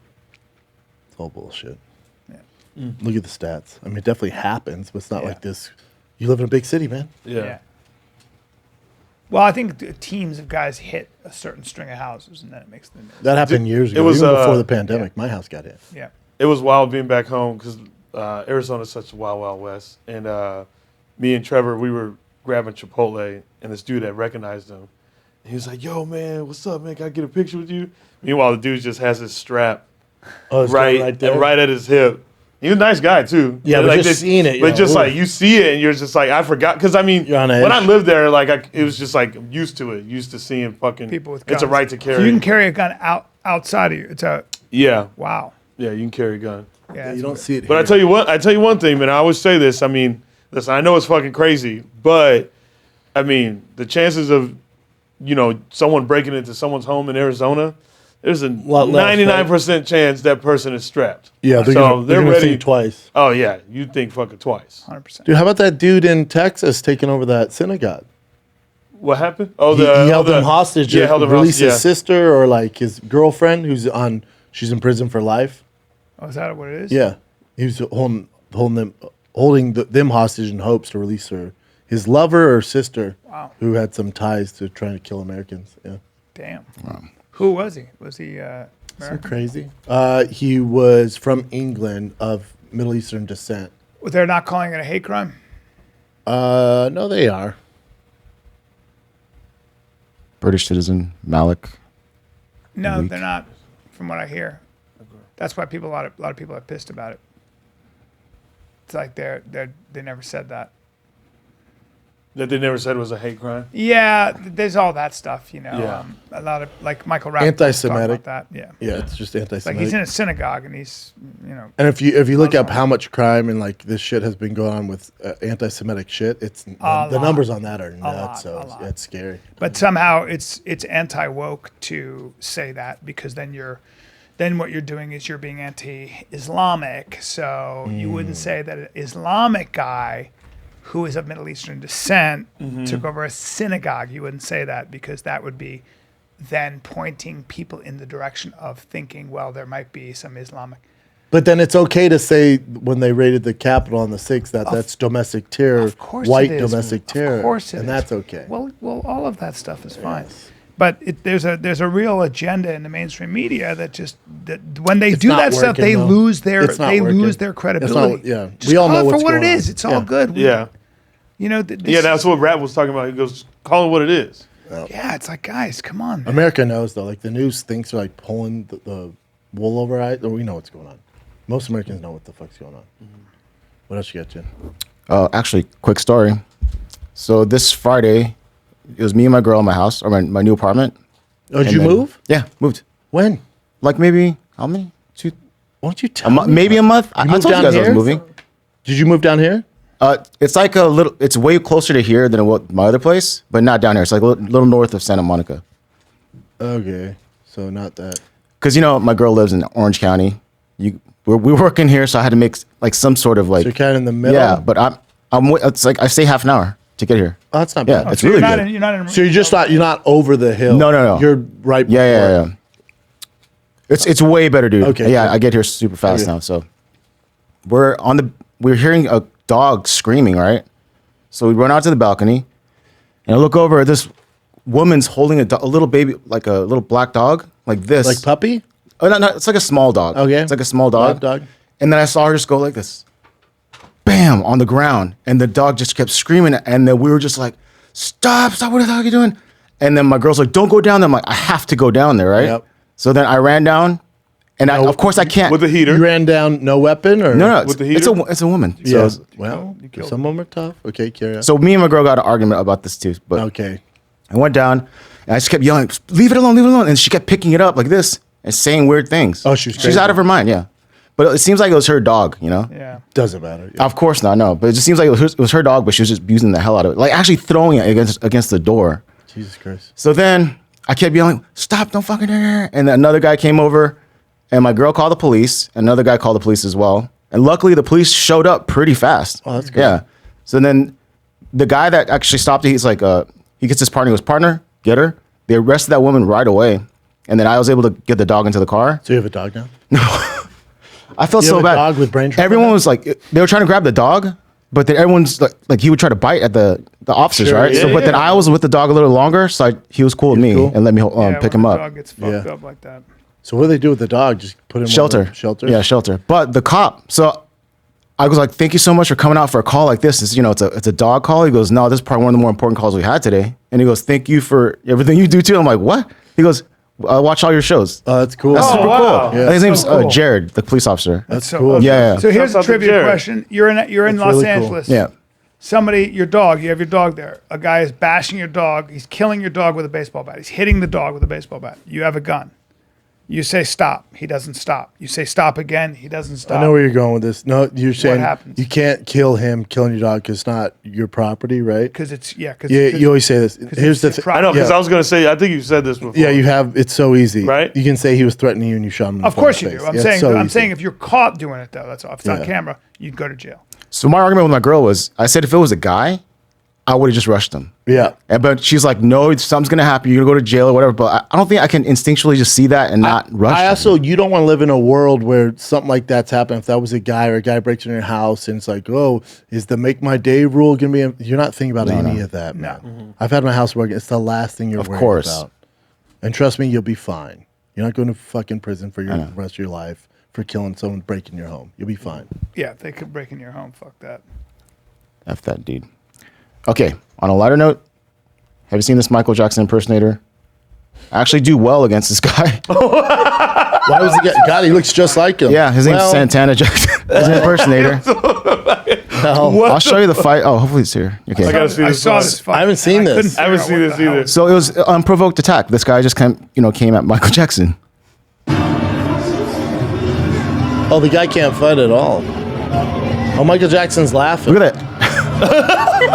all bullshit. Yeah. Look at the stats. I mean, it definitely happens, but it's not Yeah. like this. You live in a big city, man. Yeah. Well, I think teams of guys hit a certain string of houses, and then it makes the news. That happened years ago. It was, even before the pandemic. My house got hit. Yeah. It was wild being back home because Arizona's such a wild, wild west. And me and Trevor, we were grabbing Chipotle, and this dude had recognized him. And he was like, "Yo, man, what's up, man? Can I get a picture with you?" Meanwhile, the dude just has his strap Oh, it's right there. and right at his hip. He's a nice guy too. Yeah, but just seeing it, But you're just like, like you see it, and you're just like, I forgot. Because I mean, You're on when I edge. lived there, like it was just like I'm used to it, used to seeing fucking People with guns. It's a right to carry. So you can carry a gun outside of you. It's a Yeah, wow. yeah, you can carry a gun. Yeah. You don't see it. But I here. tell you what, one thing, man. I always say this. I mean, listen, I know it's fucking crazy, but I mean, the chances of, someone breaking into someone's home in Arizona, there's a Lot less, 99% chance that person is strapped. Yeah, they're so gonna, they're gonna ready think twice. Oh yeah, you think fucking twice. 100%. Dude, how about that dude in Texas taking over that synagogue? What happened? Oh, He held them hostage. Yeah, held them released hostage. his sister or like his girlfriend, she's in prison for life. Oh, is that what it is? Yeah, he was holding them hostage in hopes to release his lover or sister, Wow. who had some ties to trying to kill Americans. Yeah, Damn. Who was he? Was he so American? crazy. He was from England of Middle Eastern descent. They're not calling it a hate crime? No, they are. British citizen, Malik. No, Weak. they're not, from what I hear. That's why a lot of people are pissed about it. It's like they never said that. That they never said was a hate crime. Yeah, there's all that stuff, Yeah. a lot of like Michael Rappaport Anti-Semitic. about that. Yeah. Yeah, it's just Like anti-Semitic. he's in a synagogue and he's, And if you look up Muslim. how much crime and like this shit has been going on with anti-Semitic shit, it's the lot. numbers on that are lot, nuts. So a lot. it's scary. but somehow it's anti-woke to say that because then what you're doing is you're being anti-Islamic. So you wouldn't say that an Islamic guy who is of Middle Eastern descent took over a synagogue. You wouldn't say that because that would be then pointing people in the direction of thinking, well, there might be some Islamic. But then it's okay to say when they raided the Capitol on the 6th that's domestic terror, course white it is. domestic terror. Of course it and is. that's okay. Well, all of that stuff is fine. But there's a real agenda in the mainstream media that when they do not that stuff, working, they though. lose their It's not working. lose their credibility. It's not- yeah. Just We all call know it for what's what it going on. is. It's all Yeah. good. Yeah. You know. Yeah, that's what Rap was talking about. He goes, call it what it is. Yeah, it's like, guys, come on. Man. America knows though. Like the news thinks they're like pulling the wool over our eyes. We know what's going on. Most Americans know what the fuck's going on. What else you got, Jen? Actually, quick story. So this Friday, it was me and my girl in my house, or my new apartment. Oh, did And you then- move? Yeah, moved. When? Like maybe, how many? 2, Won't you tell me? maybe a month. I moved told you down guys I was here? moving. Did you move down here? It's like a little, it's way closer to here than my other place, but not down here. It's like a little north of Santa Monica. Okay, so not that. Because, my girl lives in Orange County. We're working here, so I had to make like some sort of like. So you're kind of in the middle. Yeah, but it's like I stay half an hour to get here. Oh, that's not Yeah, bad. it's So really you're not good. you're not in. So you're not over the hill. No. You're right. Yeah. before. It's way better, dude. Okay, Yeah, good. I get here super fast Okay. now. So we're hearing a dog screaming, right? So we run out to the balcony, and I look over at this woman's holding a little baby, like a little black dog, like this. Like puppy? Oh no, it's like a small dog. Okay. It's like a small dog. Lap dog. And then I saw her just go like this, bam, on the ground, and the dog just kept screaming, and then we were just like, stop! What the hell are you doing? And then my girl's like, don't go down there. I'm like, I have to go down there, right? Yep. So then I ran down, and of course I can't. With the heater. You ran down, no weapon, or no, with the it's heater? it's a woman. Yeah. So, Well, some of them are tough. Okay, carry on. so me and my girl got an argument about this too. But Okay. I went down, and I just kept yelling, leave it alone. And she kept picking it up like this and saying weird things. Oh, she's she's crazy. out of her mind. Yeah. But it seems like it was her dog. Yeah. Doesn't matter. Yeah. Of course not, no. But it just seems like it was her dog, but she was just abusing the hell out of it. Like actually throwing it against the door. Jesus Christ. So then I kept yelling, stop, don't fucking do that. And then another guy came over, and my girl called the police. Another guy called the police as well. And luckily the police showed up pretty fast. Oh, that's good. Yeah. So then the guy that actually stopped it, he's like, he gets his partner, he goes, partner, get her. They arrested that woman right away. And then I was able to get the dog into the car. So you have a dog now? I felt You so have a bad. dog with brain trauma Everyone now? was like, they were trying to grab the dog, but then everyone's like he would try to bite at the officers, Sure, right? yeah, So, but then yeah. I was with the dog a little longer, so he was cool with me cool? and let me Yeah, pick when him the up. Dog gets fucked Yeah. up like that. So what do they do with the dog? Just put him Shelter. on shelter? Yeah, shelter. But the cop, so I was like, thank you so much for coming out for a call like this. It's a dog call. He goes, no, this is probably one of the more important calls we had today. And he goes, thank you for everything you do too. I'm like, what? He goes, I watch all your shows. Oh, that's cool. That's super wow. cool. Yeah. His name's So cool. Jared, the police officer. That's So, cool. okay. Yeah. So here's Shouts a out to trivia Jared. question. You're in That's Los really cool. Angeles. Yeah. Somebody, your dog, you have your dog there. A guy is bashing your dog. He's killing your dog with a baseball bat. He's hitting the dog with a baseball bat. You have a gun. You say stop. He doesn't stop. You say stop again. He doesn't stop. I know where you're going with this. No, you're saying happens? you can't kill him killing your dog because it's not your property, right? Because it's, yeah. Cause, Yeah, you always say this. Here's the it's thing. your I know, because Yeah. I was going to say, I think you said this before. Yeah, you have. It's so easy, Right? You can say he was threatening you and you shot him. In the Of course you face. do. I'm Yeah, saying, it's so I'm easy. saying if you're caught doing it though, that's all. If it's on Yeah. camera, you'd go to jail. So my argument with my girl was, I said if it was a guy, I would have just rushed him. Yeah. But she's like, no, something's gonna happen. You're gonna go to jail or whatever. But I don't think I can instinctually just see that and not rush. I him. also, you don't want to live in a world where something like that's happening. If that was a guy or a guy breaks into your house and it's like, oh, is the make my day rule going to be? You're not thinking about any of that, man. Mm-hmm. I've had my house broken. It's the last thing you're Of worried course. about. And trust me, you'll be fine. You're not going to fucking prison for the rest of your life for killing someone, breaking your home. You'll be fine. Yeah, they could break in your home. Fuck that. F that dude. Okay. On a lighter note, have you seen this Michael Jackson impersonator? I actually do well against this guy. Why was he God, he looks just like him. Yeah, his name's Well, Santana Jackson. He's an impersonator. hell, I'll show you the fight. Oh, hopefully it's here. Okay. I gotta see I this. saw one. this fight. I haven't seen and this. couldn't I haven't figure seen out this what the hell- either. So it was an unprovoked attack. This guy just came at Michael Jackson. Oh, the guy can't fight at all. Oh, Michael Jackson's laughing. Look at that.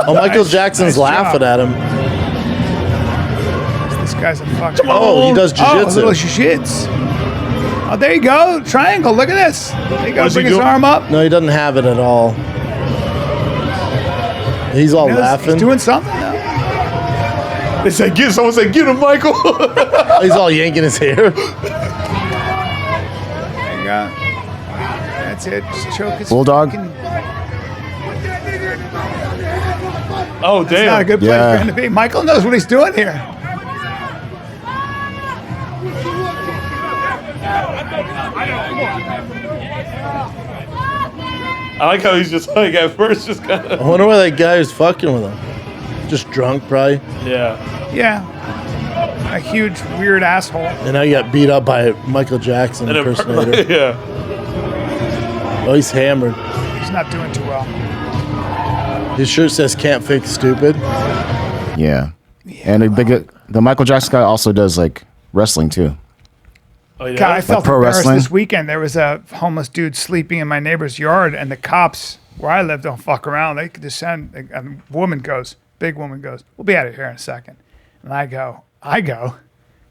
Oh, Michael Jackson's nice laughing job. at him. This guy's a fucking. Oh, he does Oh, a jujitsu. little shits. Oh, there you go. Triangle. Look at this. There you go. What's he Bring his doing? arm up. No, he doesn't have it at all. He's all laughing. He's doing something now. They said, someone said, get him, Michael. He's all yanking his hair. There you go. That's it. Just choke his Bulldog? fucking- Oh, It's not a damn. good place Yeah. for him to be. Michael knows what he's doing here. I like how he's just like, at first, just kind I of. wonder why that guy is fucking with him. Just drunk, probably. Yeah. Yeah. A huge, weird asshole. And now you got beat up by Michael Jackson impersonator. Yeah. Oh, he's hammered. He's not doing too well. His shirt says "Can't fake stupid." Yeah. And the Michael Jackson guy also does like wrestling too. Oh, yeah. God, I felt pro embarrassed wrestling? this weekend. There was a homeless dude sleeping in my neighbor's yard, and the cops where I live don't fuck around. They could just send. A woman goes, big woman goes, "We'll be out of here in a second." And I go,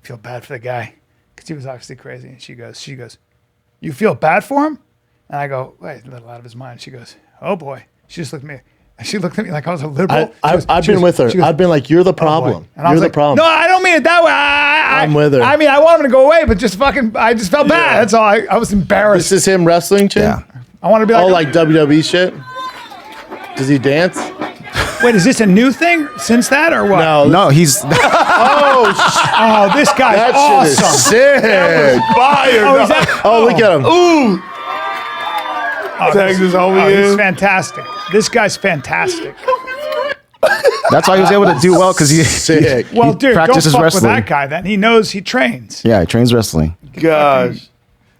feel bad for the guy because he was obviously crazy. And she goes, "You feel bad for him?" And I go, "Wait, a little out of his mind." She goes, "Oh boy." She just looked at me. She looked at me like I was a liberal. I've been with her. I've been like, "You're the problem. And I You're was the like, problem." No, I don't mean it that way. I'm with her. I mean, I want him to go away, but just fucking, I just felt bad. That's all. I was embarrassed. This is him wrestling, chick? Yeah. I want to be like, Oh, like WWE shit? Does he dance? wait, is this a new thing since that or what? No, he's Oh, this guy's That shit awesome. is sick. Fire. Oh, no. is that, Oh, look at him. Ooh. Tags his homie he's in. fantastic. This guy's fantastic. that's why he was able to do well because he Sick. Well, dude, don't practices fuck wrestling. with that guy then. He knows he trains. Yeah, he trains wrestling. Gosh.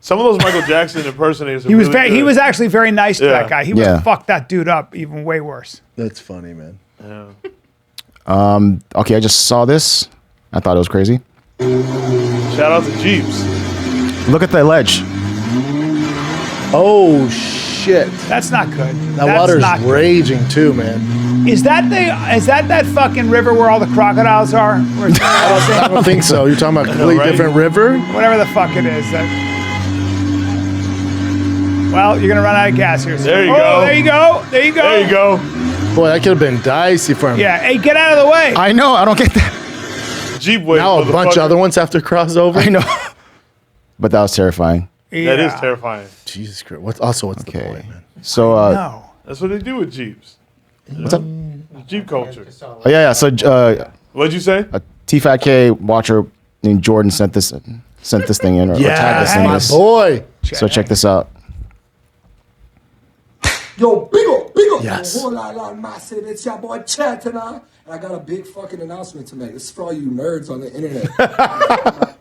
Some of those Michael Jackson impersonators are He was really he good. was actually very nice to Yeah. that guy. He would Yeah. have fucked that dude up even way worse. That's funny, man. Okay, I just saw this. I thought it was crazy. Shout out to Jeeps. Look at the ledge. Oh, shit. That's not good. That That's water's not good. raging too, man. Is that fucking river where all the crocodiles are? Where it's- I don't think so. You're talking about a completely right? different river? whatever the fuck it is. Well, you're gonna run out of gas here. There you oh, go. There you go. There you go. There you go. Boy, that could have been dicey for him. Yeah. Hey, get out of the way. I know. I don't get that. Jeep way. Now a bunch of other ones have to cross over. I know. But that was terrifying. That is Yeah. terrifying. Jesus Christ. What's the Okay. point, man? So, No. That's what they do with Jeeps. what's up? Jeep culture. Oh, yeah. So, What'd you say? a T-Fat-K watcher named Jordan sent this thing in or tagged this in my this. boy. So check this out. Yo, big up. Yes. Whole lot massive. It's your boy Chad tonight. And I got a big fucking announcement to make. This is for all you nerds on the internet.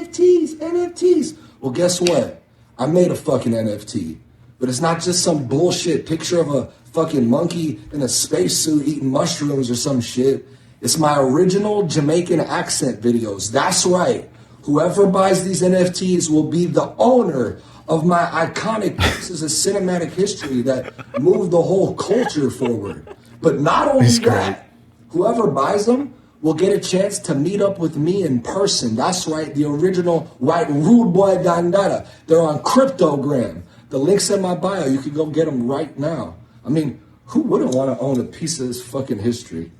NFTs. Well, guess what? I made a fucking NFT. But it's not just some bullshit picture of a fucking monkey in a spacesuit eating mushrooms or some shit. It's my original Jamaican accent videos. That's right. Whoever buys these NFTs will be the owner of my iconic pieces of cinematic history that move the whole culture forward. But not only that, whoever buys them will get a chance to meet up with me in person. That's right, the original white rude boy Dandara. They're on Cryptogram. The link's in my bio. You can go get them right now. I mean, who wouldn't want to own a piece of this fucking history?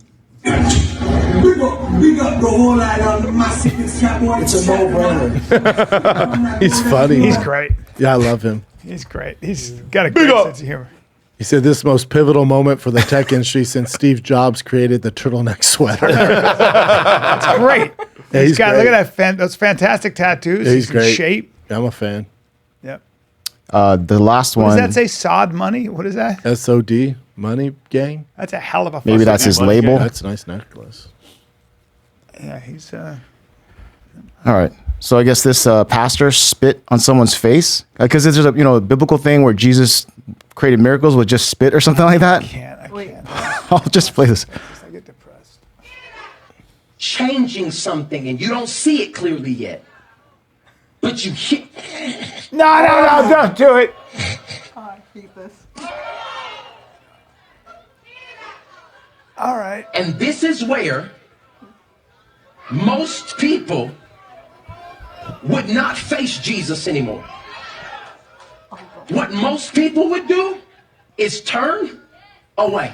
Big up the whole lot of my secrets, boy. It's a no-brainer. He's funny. He's man. great. Yeah, I love him. He's great. He's got a great up. sense of humor. He said this most pivotal moment for the tech industry since Steve Jobs created the turtleneck sweater. That's great. Yeah, he's got, great. look at that. Those fantastic tattoos. Yeah, he's in great. shape. I'm a fan. Yep. The last What one. does that say? Sod money? What is that? SOD, money gang. That's a hell of a. Maybe fucking- that's his Money label. Gang. That's a nice necklace. Yeah, he's. All right. So I guess this pastor spit on someone's face because there's a biblical thing where Jesus created miracles with just spit or something like that. I can't. I'll just play this. I get depressed. changing something and you don't see it clearly yet. But you hit. No, don't do it. Keep this. All right. And this is where most people would not face Jesus anymore. What most people would do is turn away.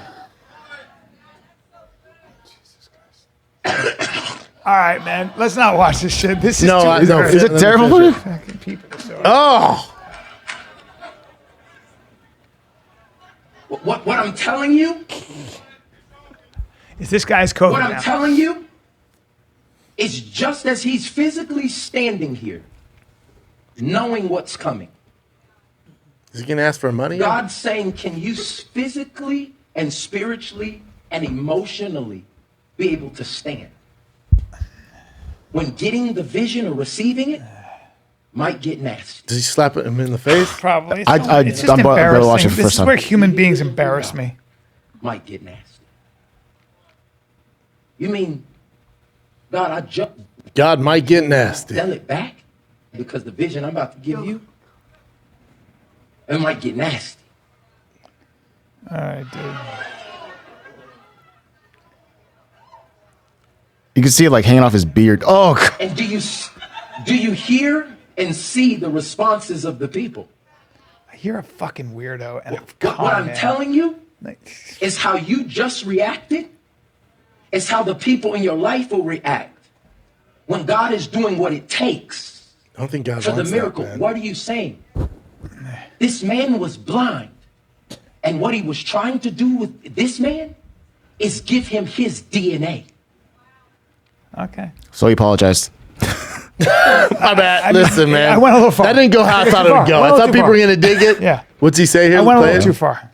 All right, man. Let's not watch this shit. This is No, too I know. weird. Is it terrible? Fucking people. So Oh, What I'm telling you, Is this guy's COVID what I'm now? telling you is just as he's physically standing here, knowing what's coming. Is he gonna ask for money? God's saying, can you physically and spiritually and emotionally be able to stand? When getting the vision or receiving it might get nasty. Does he slap him in the face? Probably. It's, I- it's just I'm about to watch embarrassing. it for the This first is time. where human beings embarrass me. Might get nasty. You mean, God, I just God might get nasty. sell it back because the vision I'm about to give you, it might get nasty. All right, dude. You can see it like hanging off his beard. Oh, And do you hear and see the responses of the people? You're a fucking weirdo and a What con I'm man. telling you Like, is how you just reacted. It's how the people in your life will react when God is doing what it takes I don't think God for the wants miracle. that, man. What are you saying? This man was blind. And what he was trying to do with this man is give him his DNA. okay. so he apologized. My bad. Listen, man. I went a little far. That didn't go how I thought it would go. Went a I little thought too people far. were gonna dig it. Yeah. What's he say here? I went a Play little it? too far.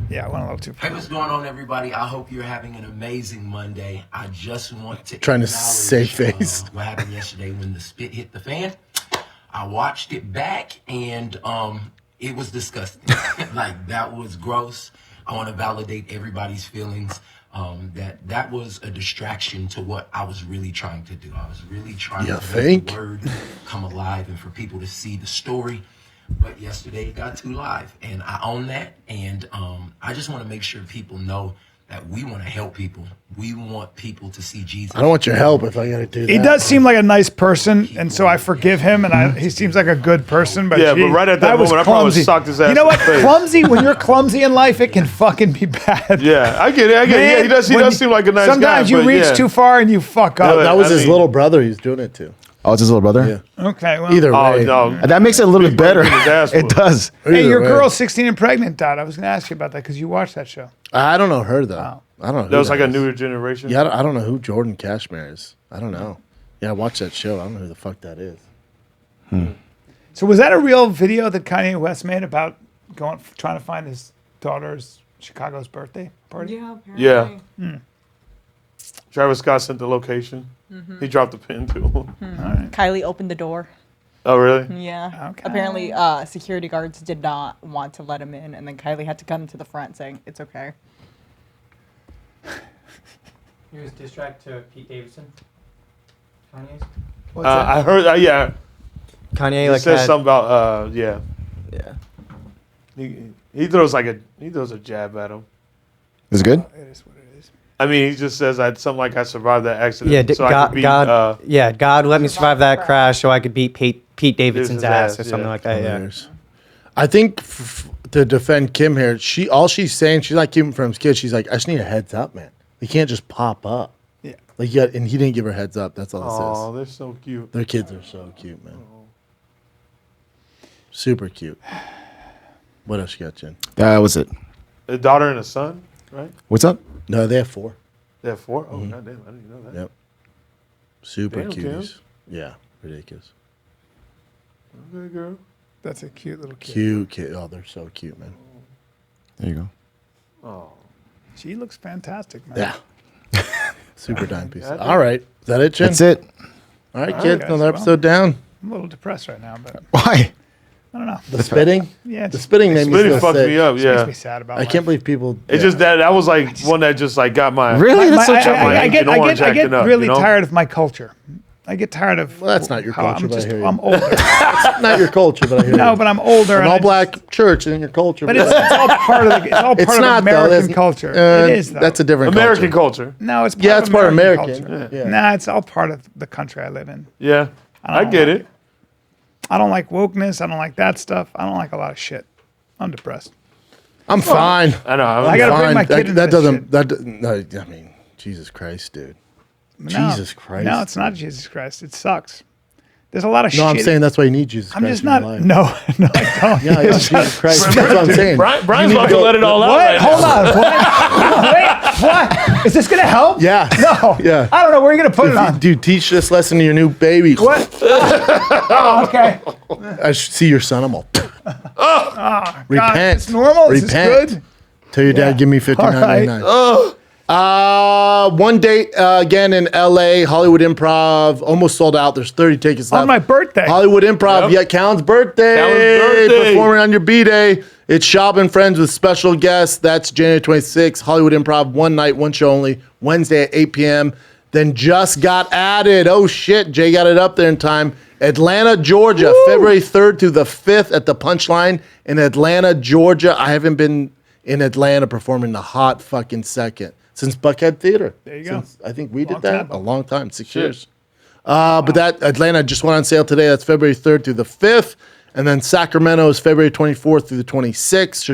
Yeah, I went a little too far. Hey, what's going on, everybody? I hope you're having an amazing Monday. I just want to Trying to acknowledge, save face. what happened yesterday when the spit hit the fan. I watched it back, and it was disgusting. Like, that was gross. I want to validate everybody's feelings. That was a distraction to what I was really trying to do. I was really trying You to think? make the word come alive and for people to see the story. But yesterday it got too live, and I own that. And I just want to make sure people know that we want to help people. We want people to see Jesus. I don't want your help if I gotta do that. He does seem like a nice person, and so I forgive him, and he seems like a good person. But Yeah, but right at that was moment, I probably clumsy. socked his ass You know in what? the face. Clumsy. When you're clumsy in life, it can fucking be bad. Yeah, I get it. Yeah, he does. He when does seem like a nice guy. Sometimes you but reach yeah. too far and you fuck up. That was I his mean- little brother he's doing it to. Oh, it's his little brother? Yeah. Okay. Well, Either Oh way. no! That makes it a little bit better. getting his ass It whooped. does. Hey, Either your way. girl's 16 and pregnant, Dad. I was going to ask you about that because you watched that show. I don't know her though. Wow. I don't know. Who That was like a is. newer generation. Yeah, I don't know who Jordan Cashmere is. I don't know. Yeah, I watched that show. I don't know who the fuck that is. So was that a real video that Kanye West made about trying to find his daughter's Chicago's birthday party? Yeah, apparently. Yeah. Travis Scott sent the location. He dropped the pin to him. Kylie opened the door. Oh, really? Yeah. Okay. Apparently, security guards did not want to let him in, and then Kylie had to come to the front saying, "It's okay." He was diss track to Pete Davidson. Kanye's. I heard. Yeah. Kanye He like says had, something about. Yeah. Yeah. He throws a jab at him. Is it good? It is what it is. I mean, he just says something like I survived that accident. Yeah, so I God, could beat, God, yeah, God let me survive that crash so I could beat Pete Davidson's ass or yeah. something like that. Yeah. Hilarious. I think to defend Kim here, all she's saying, she's not keeping from his kid. She's like, I just need a heads up, man. They can't just pop up. Yeah. Like, yeah, and he didn't give her heads up. That's all Oh, this is. they're so cute. Their kids are so cute, man. Super cute. What else you got, Jen? That was it. A daughter and a son, right? What's up? No, they have 4. They have 4. Oh, goddamn! I didn't even know that. Yep. Super Damn, Kim. cuties. Yeah, ridiculous. Okay, girl. That's a cute little kid. Cute kid. Oh, they're so cute, man. There you go. Oh, She looks fantastic, man. Yeah. Super dime piece. All right. Is that it, Jen? That's it. All right, All kids. right, guys. Another episode down. I'm a little depressed right now, but Why? I don't know. The spitting? Yeah, The spitting made me Spitting feel fucked sick. me up. It Yeah. makes me sad about I life. can't believe people. It's just that was like one that just like got my Really? That's so I, troubling. I get, Agent I Orange get, I get acting up, really you know? tired of my culture. I get tired of. Well, that's not your how culture, I'm but I just, hear you. I'm older. Not your culture, but I hear No, you. but I'm older. An and all I just- black church in your culture. But it's all part of the, it's all It's part not of though. American That's- culture. uh, It is though. That's a different American culture. culture. No, it's part Yeah, of it's part of American American. culture. Yeah. Nah, it's all part of the country I live in. Yeah, I don't get like it. I don't like wokeness. I don't like that stuff. I don't like a lot of shit. I'm depressed. I'm fine. I know. I gotta bring my kid into that this doesn't. shit. That no, I mean, Jesus Christ, dude. No, Jesus Christ. No, it's not Jesus Christ. It sucks. There's a lot of shit. No, I'm saying that's why you need Jesus I'm Christ just in your not. life. No, I don't. Yeah, Jesus Christ. That's what I'm saying. Brian's about to let it all out. What? Right Hold now. on. Wait. What? Is this gonna help? Yeah. No. Yeah. I don't know. Where are you gonna put it on? Dude, teach this lesson to your new baby. What? Oh, okay. I should see your son. I'm all. God, Repent. it's normal. Is this Repent. good? Tell your dad, give me $59.99. One date again in LA, Hollywood Improv, almost sold out. There's 30 tickets left. On my birthday. Hollywood Improv, Yep. Callan's birthday. Callan's birthday. Performing on your B-Day. It's Shop and Friends with special guests. That's January 26th. Hollywood Improv, one night, one show only. Wednesday at 8 p.m. Then just got added. Oh, shit. Jay got it up there in time. Atlanta, Georgia, February 3rd through the 5th at the Punchline in Atlanta, Georgia. I haven't been in Atlanta performing a hot fucking second since Buckhead Theater. There you go. I think we did Long that time. a long time, 6 years. But that Atlanta just went on sale today. That's February 3rd through the 5th. And then Sacramento is February 24th through the 26th.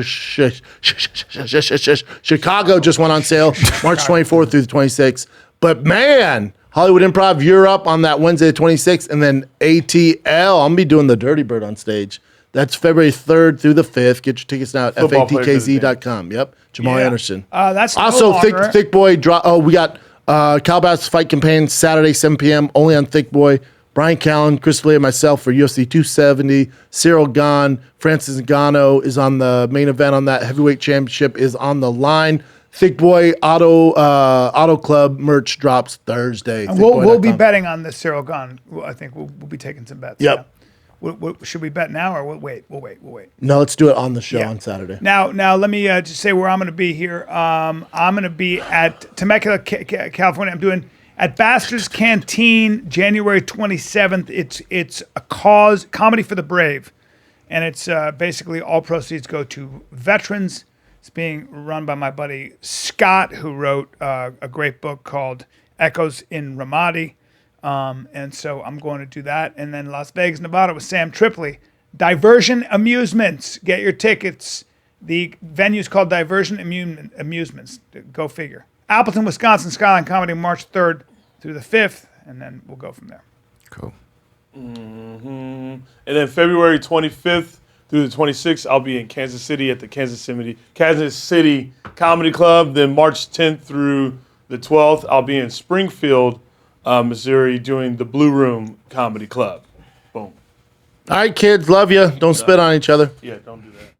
Chicago just went on sale March 24th through the 26th. But man, Hollywood Improv Europe on that Wednesday the 26th. And then ATL, I'm going to be doing the Dirty Bird on stage. That's February 3rd through the 5th. Get your tickets now at Football player fatkz.com. Yep. Jamal Yeah. Anderson. That's Also, no longer- Thick Boy. We got Calabasas Fight Campaign Saturday, 7 p.m. only on Thick Boy. Brian Callen, Chris Lee, and myself for UFC 270. Cyril Gahn, Francis Ngannou is on the main event on that. Heavyweight Championship is on the line. Thick Boy Auto Club merch drops Thursday. And we'll be betting on this Cyril Gunn. I think we'll be taking some bets. Yep. Yeah. Should we bet now or we'll wait? We'll wait. No, let's do it on the show Yeah. on Saturday. Now, let me just say where I'm going to be here. I'm going to be at Temecula, California. I'm doing at Bastards Canteen, January 27th. It's a cause comedy for the brave, and it's basically all proceeds go to veterans. It's being run by my buddy Scott, who wrote a great book called Echoes in Ramadi. And so I'm going to do that. And then Las Vegas, Nevada with Sam Tripoli. Diversion Amusements. Get your tickets. The venue's called Diversion Amusements. Go figure. Appleton, Wisconsin, Skyline Comedy, March 3rd through the 5th. And then we'll go from there. Cool. And then February 25th through the 26th, I'll be in Kansas City at the Kansas City Comedy Club. Then March 10th through the 12th, I'll be in Springfield, Missouri, doing the Blue Room Comedy Club. Boom. All right, kids. Love you. Don't spit on each other. Yeah, don't do that.